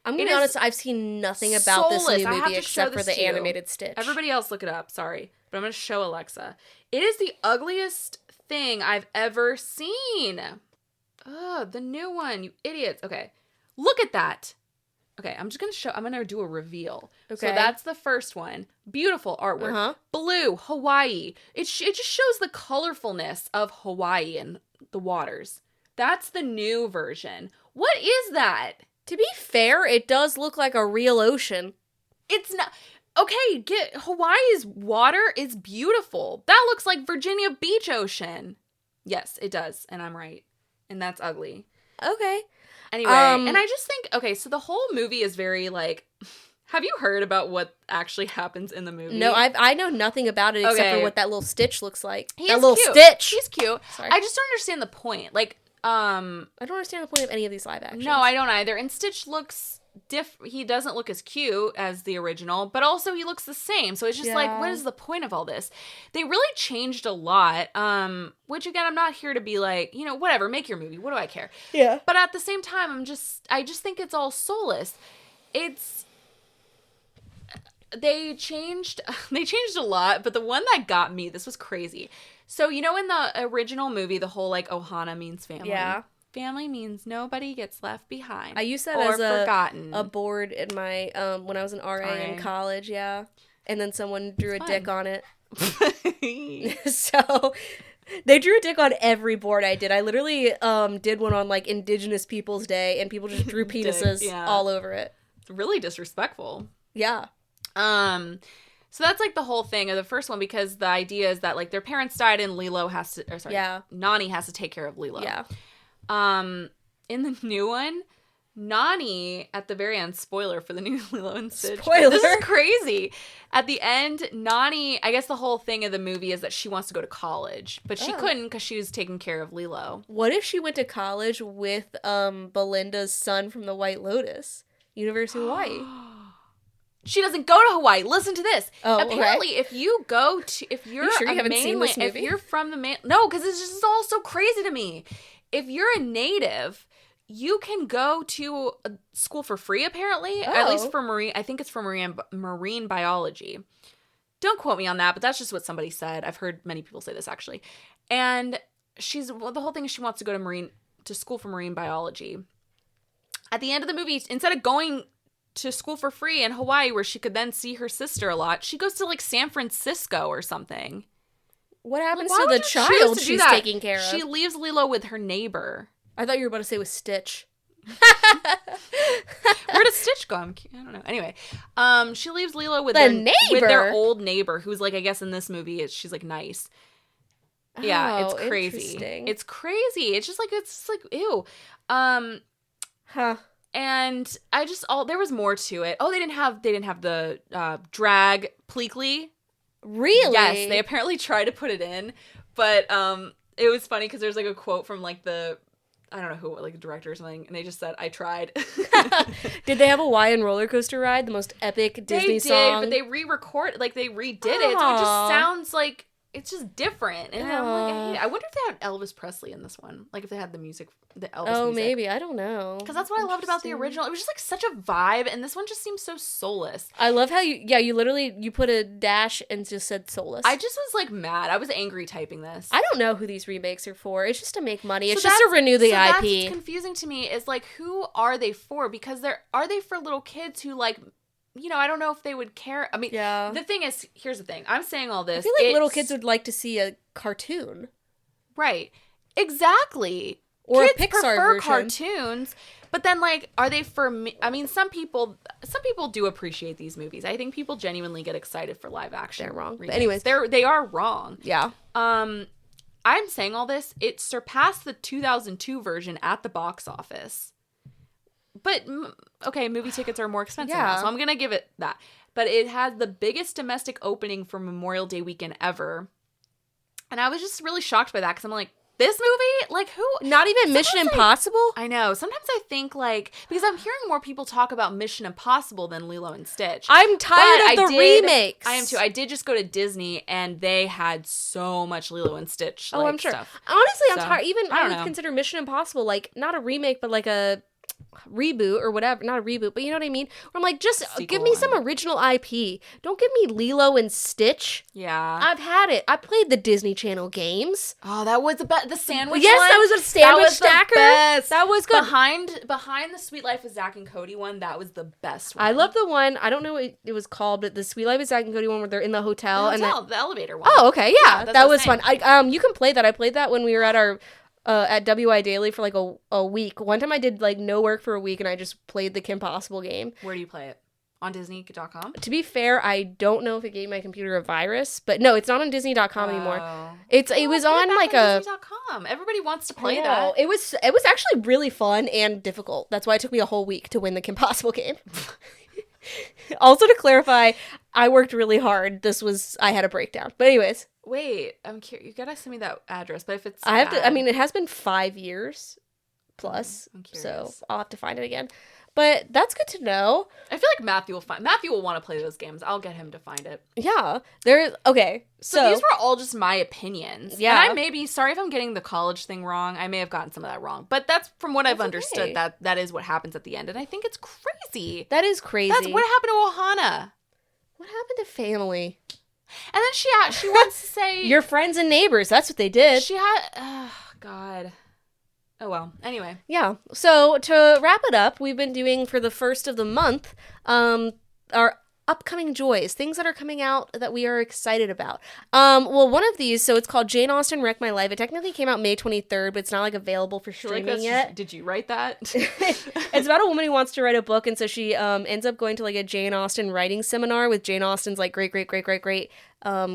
I'm going to be honest, I've seen nothing about this new movie except for the animated Stitch. Everybody else look it up, sorry. But I'm going to show Alexa. It is the ugliest thing I've ever seen. Ugh, the new one, you idiots. Okay, look at that. Okay, I'm going to do a reveal. Okay. So that's the first one. Beautiful artwork. Uh-huh. Blue, Hawaii. It just shows the colorfulness of Hawaii and the waters. That's the new version. What is that? To be fair, it does look like a real ocean. It's not... Okay, Hawaii's water is beautiful. That looks like Virginia Beach ocean. Yes, it does, and I'm right. And that's ugly. Okay. Anyway, and I just think, okay, so the whole movie is very, like, have you heard about what actually happens in the movie? No, I know nothing about it except for what that little Stitch looks like. He's cute. Stitch! He's cute. Sorry. I just don't understand the point. Like, I don't understand the point of any of these live actions. No, I don't either. And Stitch looks he doesn't look as cute as the original, but also he looks the same. So it's just like, what is the point of all this? They really changed a lot. Which again, I'm not here to be like, whatever, make your movie. What do I care? Yeah. But at the same time, I just think it's all soulless. They changed a lot, but the one that got me, this was crazy. So, in the original movie, the whole, like, Ohana means family. Yeah. Family means nobody gets left behind. I used that as a board in my, when I was an RA in college, yeah. And then someone drew a dick on it. So, they drew a dick on every board I did. I literally did one on, like, Indigenous Peoples Day, and people just drew penises all over it. It's really disrespectful. Yeah. So that's, like, the whole thing of the first one, because the idea is that, like, their parents died and Nani has to take care of Lilo. Yeah. In the new one, Nani, at the very end, spoiler for the new Lilo and Stitch. Spoiler! This is crazy. At the end, Nani, I guess the whole thing of the movie is that she wants to go to college, but she couldn't because she was taking care of Lilo. What if she went to college with, Belinda's son from the White Lotus? University of Hawaii. She doesn't go to Hawaii. Listen to this. Oh, apparently, if you're you sure you haven't seen this movie? If you're from no, because it's just all so crazy to me. If you're a native, you can go to a school for free, apparently. At least for marine. I think it's for marine biology. Don't quote me on that, but that's just what somebody said. I've heard many people say this, actually. And the whole thing is she wants to go to school for marine biology. At the end of the movie, instead of going to school for free in Hawaii where she could then see her sister a lot, she goes to, like, San Francisco or something. What happens to the child she's taking care of? She leaves Lilo with her neighbor. I thought you were about to say with Stitch. Where does Stitch go? I don't know. Anyway, she leaves Lilo with their old neighbor, who's, like, I guess in this movie she's, like, nice. Yeah, it's crazy. It's crazy. It's just like ew. And I just there was more to it. Oh, they didn't have the drag Pleakley. Really? Yes, they apparently tried to put it in, but it was funny because there's like a quote from like the I don't know who, like the director or something, and they just said, "I tried." Did they have a Hawaiian roller coaster ride, the most epic Disney song? But they redid it, so it just sounds like it's just different. And I'm like, I hate it. I wonder if they had Elvis Presley in this one, like if they had the music, the Elvis music. Oh, maybe, I don't know. Because that's what I loved about the original. It was just like such a vibe, and this one just seems so soulless. I love how you literally put a dash and just said soulless. I just was like mad. I was angry typing this. I don't know who these remakes are for. It's just to make money. It's just to renew the IP. That's what's confusing to me is like, who are they for? Because are they for little kids who like, I don't know if they would care. I mean, the thing is, here's the thing. I'm saying all this. I feel like little kids would like to see a cartoon. Right. Exactly. Or kids a Pixar prefer version. Cartoons. But then, like, are they for me? I mean, some people do appreciate these movies. I think people genuinely get excited for live action. They're wrong. Remakes. But anyways. They are wrong. Yeah. I'm saying all this. It surpassed the 2002 version at the box office. But, okay, movie tickets are more expensive now, so I'm going to give it that. But it has the biggest domestic opening for Memorial Day weekend ever. And I was just really shocked by that because I'm like, this movie? Like, who? Not even Mission Impossible? I know. Sometimes I think, like, because I'm hearing more people talk about Mission Impossible than Lilo and Stitch. I'm tired of the remakes. I am too. I did just go to Disney, and they had so much Lilo and Stitch I'm sure. stuff. Honestly, I'm tired. Even I would consider Mission Impossible, like, not a remake, but like a reboot or whatever. Not a reboot, but you know what I mean? Where I'm like, just give me some original IP. Don't give me Lilo and Stitch. Yeah. I've had it. I played the Disney Channel games. Oh, that was the sandwich Yes, one? that was a sandwich stacker. That was good. Behind the Sweet Life of Zach and Cody one, that was the best one. I love the one, I don't know what it was called, but the Sweet Life of Zach and Cody one where they're in the hotel. The elevator one. Oh, okay, yeah. That was fun. You can play that. I played that when we were at our at WI Daily for like a week. One time I did like no work for a week and I just played the Kim Possible game. Where do you play it? On Disney.com? To be fair, I don't know if it gave my computer a virus, but no, it's not on Disney.com anymore. It was on like a Disney.com. Everybody wants to play that. It was actually really fun and difficult. That's why it took me a whole week to win the Kim Possible game. Also, to clarify, I worked really hard. I had a breakdown. But anyways. Wait, I'm curious. You gotta send me that address. But if it's it has been 5 years plus. I'm curious. So I'll have to find it again. But that's good to know. I feel like Matthew will want to play those games. I'll get him to find it. Yeah. So these were all just my opinions. Yeah. And I may be, sorry if I'm getting the college thing wrong. I may have gotten some of that wrong. But that's from what I've understood, that is what happens at the end. And I think it's crazy. That is crazy. That's what happened to Ohana. What happened to family? And then she wants to say... Your friends and neighbors. That's what they did. She had... Oh, God. Oh, well. Anyway. Yeah. So, to wrap it up, we've been doing, for the first of the month, our upcoming joys, things that are coming out that we are excited about. Well, one of these, so it's called Jane Austen Wrecked My Life. It technically came out May 23rd, but it's not, like, available for streaming yet. Did you write that? It's about a woman who wants to write a book, and so she ends up going to, like, a Jane Austen writing seminar with Jane Austen's, like, great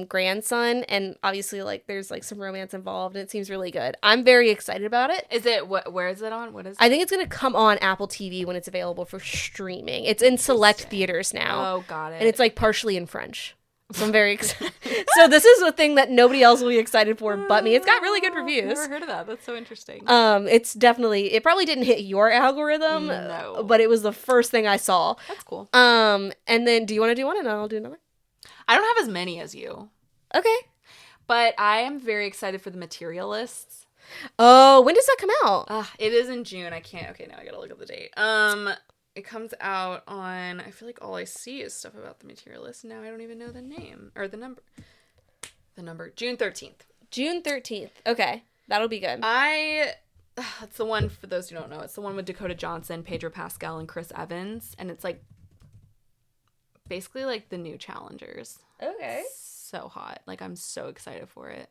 grandson, and obviously, like, there's, like, some romance involved, and it seems really good. I'm very excited about it. Is it, where is it on? What is it? I think it's going to come on Apple TV when it's available for streaming. It's in select theaters now. Oh, got it. And it's, like, partially in French. So I'm very excited. So this is a thing that nobody else will be excited for but me. It's got really good reviews. I've never heard of that. That's so interesting. It probably didn't hit your algorithm. No. But it was the first thing I saw. That's cool. And then, do you want to do one and I'll do another? I don't have as many as you. Okay. But I am very excited for The Materialists. Oh, when does that come out? It is in June. I can't. Okay, now I gotta look at the date. It comes out on, I feel like all I see is stuff about The Materialists. Now I don't even know the name or the number. June 13th. June 13th. Okay. That'll be good. It's the one, for those who don't know, it's the one with Dakota Johnson, Pedro Pascal, and Chris Evans. And it's like, basically like the new Challengers. Okay. So hot. Like, I'm so excited for it.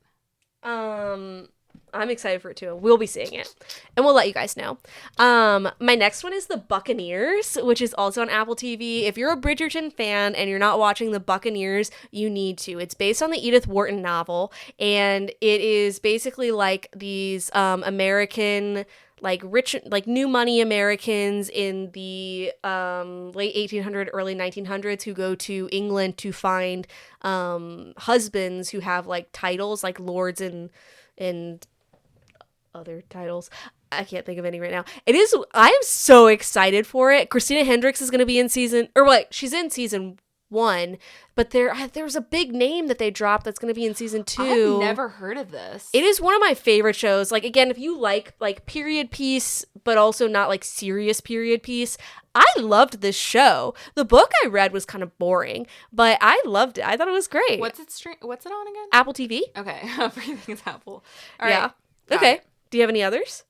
I'm excited for it too. We'll be seeing it. And we'll let you guys know. My next one is The Buccaneers, which is also on Apple TV. If you're a Bridgerton fan and you're not watching The Buccaneers, you need to. It's based on the Edith Wharton novel. And it is basically like these American, like rich, like new money Americans in the late 1800s, early 1900s who go to England to find husbands who have like titles like lords and other titles. I can't think of any right now. I am so excited for it. Christina Hendricks is going to be in she's in season 1, but there's a big name that they dropped that's going to be in season 2. I've never heard of this. It is one of my favorite shows. Like, again, if you like period piece, but also not like serious period piece, I loved this show. The book I read was kind of boring, but I loved it. I thought it was great. What's it on again? Apple TV. Okay. Everything's Apple. All right. Yeah. Okay. Do you have any others?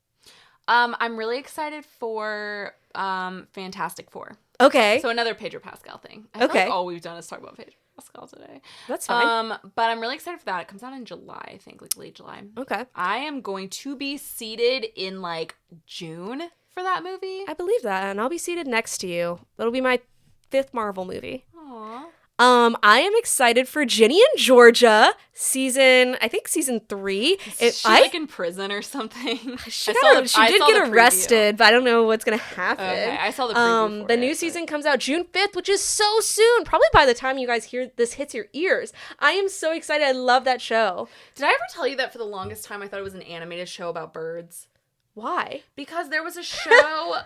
I'm really excited for Fantastic Four. Okay. So another Pedro Pascal thing. I feel like all we've done is talk about Pedro Pascal today. That's fine. But I'm really excited for that. It comes out in July, I think, like late July. Okay. I am going to be seated in like June for that movie. I believe that, and I'll be seated next to you. That'll be my 5th Marvel movie. Aww. I am excited for Ginny and Georgia season 3. Is she like in prison or something? She did get arrested, but I don't know what's gonna happen. Okay, I saw the preview for the new season comes out June 5th, which is so soon. Probably by the time you guys hear this hits your ears. I am so excited. I love that show. Did I ever tell you that for the longest time I thought it was an animated show about birds? Why? Because there was a show,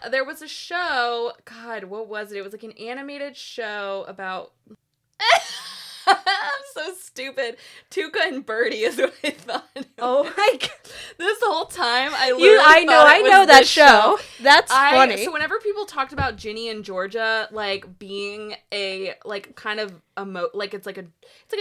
God, what was it? It was like an animated show about... I'm so stupid. Tuca and Birdie is what I thought. Oh my God. This whole time I know that show. That's funny. So whenever people talked about Ginny and Georgia like being a like kind of it's like a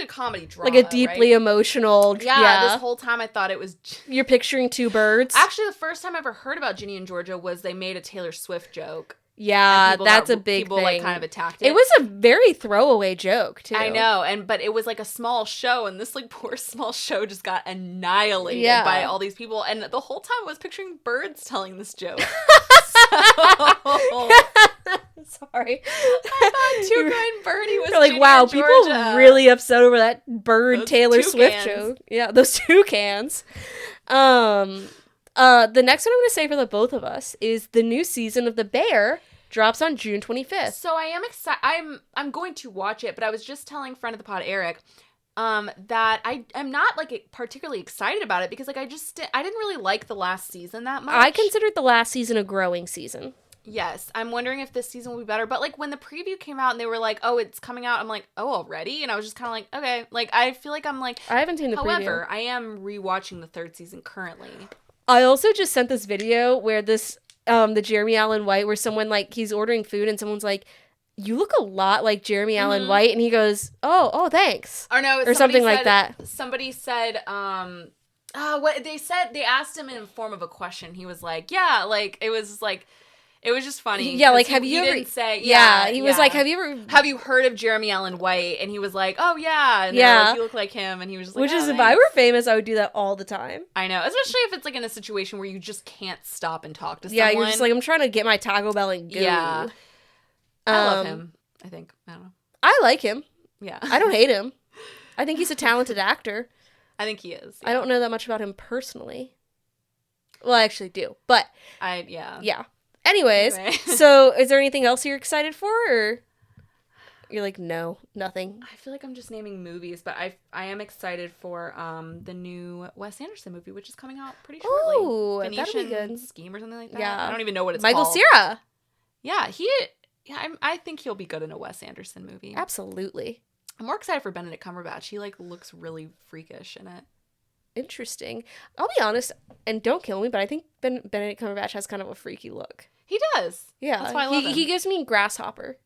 comedy drama, like a deeply emotional. Yeah, this whole time I thought it was. You're picturing two birds. Actually, the first time I ever heard about Ginny and Georgia was they made a Taylor Swift joke. Yeah, that's a big people thing. Like kind of attacked it. It was a very throwaway joke too. I know, but it was like a small show, and this like poor small show just got annihilated by all these people, and the whole time I was picturing birds telling this joke. Sorry, I thought Tuca and Birdie was like, Ginny wow, and people Georgia. Really upset over that bird Those Taylor Swift toucans. joke. Yeah, those toucans. The next one I'm going to say for the both of us is the new season of The Bear drops on June 25th. So I am excited. I'm going to watch it, but I was just telling friend of the pod, Eric, that I am not like particularly excited about it because like I didn't really like the last season that much. I considered the last season a growing season. Yes, I'm wondering if this season will be better. But like when the preview came out and they were like, "Oh, it's coming out," I'm like, "Oh, already?" And I was just kind of like, "Okay." Like I feel like I'm like, I haven't seen the preview. However, I am rewatching the third season currently. I also just sent this video where this the Jeremy Allen White, where someone like he's ordering food and somemeone's like, "You look a lot like Jeremy Allen White," and he goes, "Oh, thanks," or no, or something like that. Somebody said, what they said, they asked him in the form of a question. He was like, "Yeah," like it was like. It was just funny. Yeah, like, have you ever... didn't say... he was like, have you heard of Jeremy Allen White? And he was like, oh, yeah. And like, you look like him. And he was just like, which is, thanks. if I were famous, I would do that all the time. I know. Especially if it's, like, in a situation where you just can't stop and talk to someone. Yeah, you're just like, I'm trying to get my Taco Bell and go. Yeah. I love him, I think. I don't know. I like him. Yeah. I don't hate him. I think he's a talented actor. I think he is. Yeah. I don't know that much about him personally. Well, I actually do. But... Yeah. Anyways, so is there anything else you're excited for, or you're like, no, nothing? I feel like I'm just naming movies, but I am excited for the new Wes Anderson movie, which is coming out pretty shortly. Oh, that'll be good. Scheme or something like that. Yeah, I don't even know what it's Michael called. Cera. Yeah, I think he'll be good in a Wes Anderson movie. Absolutely. I'm more excited for Benedict Cumberbatch. He like looks really freakish in it. Interesting. I'll be honest, and don't kill me, but I think Benedict Cumberbatch has kind of a freaky look. He does. Yeah. That's why I love him. He gives me Grasshopper.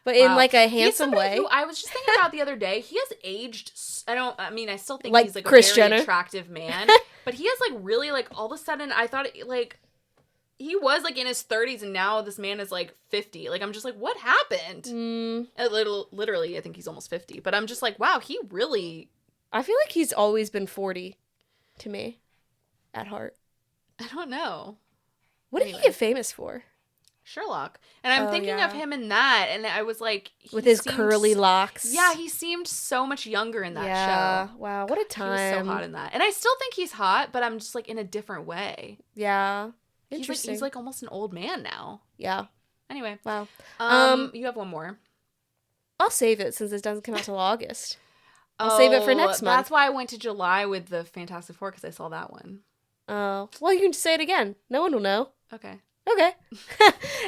But in like a handsome way. Who I was just thinking about the other day. He has aged. I still think like he's like Kris a very Jenner. attractive man. But he has like really like all of a sudden I thought like he was like in his 30s and now this man is like 50. Like I'm just like, what happened? Literally, I think he's almost 50. But I'm just like, wow, he really. I feel like he's always been 40. to me at heart. I don't know. What did he get famous for? Sherlock. And I'm thinking of him in that, and I was like... With his curly locks. Yeah, he seemed so much younger in that show. Wow, what a time. He was so hot in that. And I still think he's hot, but I'm just, like, in a different way. Yeah. Interesting. He's like almost an old man now. Yeah. Anyway. Wow. You have one more. I'll save it since it doesn't come out till August. I'll save it for next month. That's why I went to July with the Fantastic Four, because I saw that one. Oh. Well, you can just say it again. No one will know. Okay.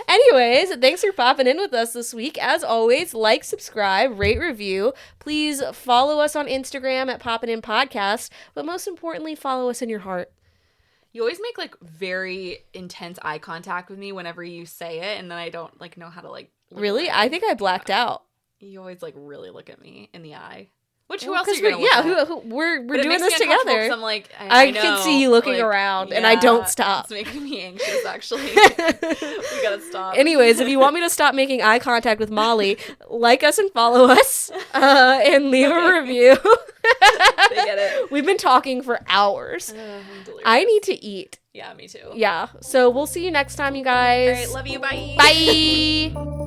Anyways, thanks for popping in with us this week. As always, like, subscribe, rate, review. Please follow us on Instagram at Poppin' In Podcast. But most importantly, follow us in your heart. You always make, like, very intense eye contact with me whenever you say it, and then I don't, like, know how to, like... Really? I think I blacked out. You always, like, really look at me in the eye. Who else are you going to look at? We're doing this together. I'm like, I can see you looking around, and I don't stop. It's making me anxious, actually. We gotta stop. Anyways, if you want me to stop making eye contact with Molly, like us and follow us, and leave a review. They get it. We've been talking for hours. I need to eat. Yeah, me too. Yeah. So we'll see you next time, you guys. All right, love you. Bye. Bye.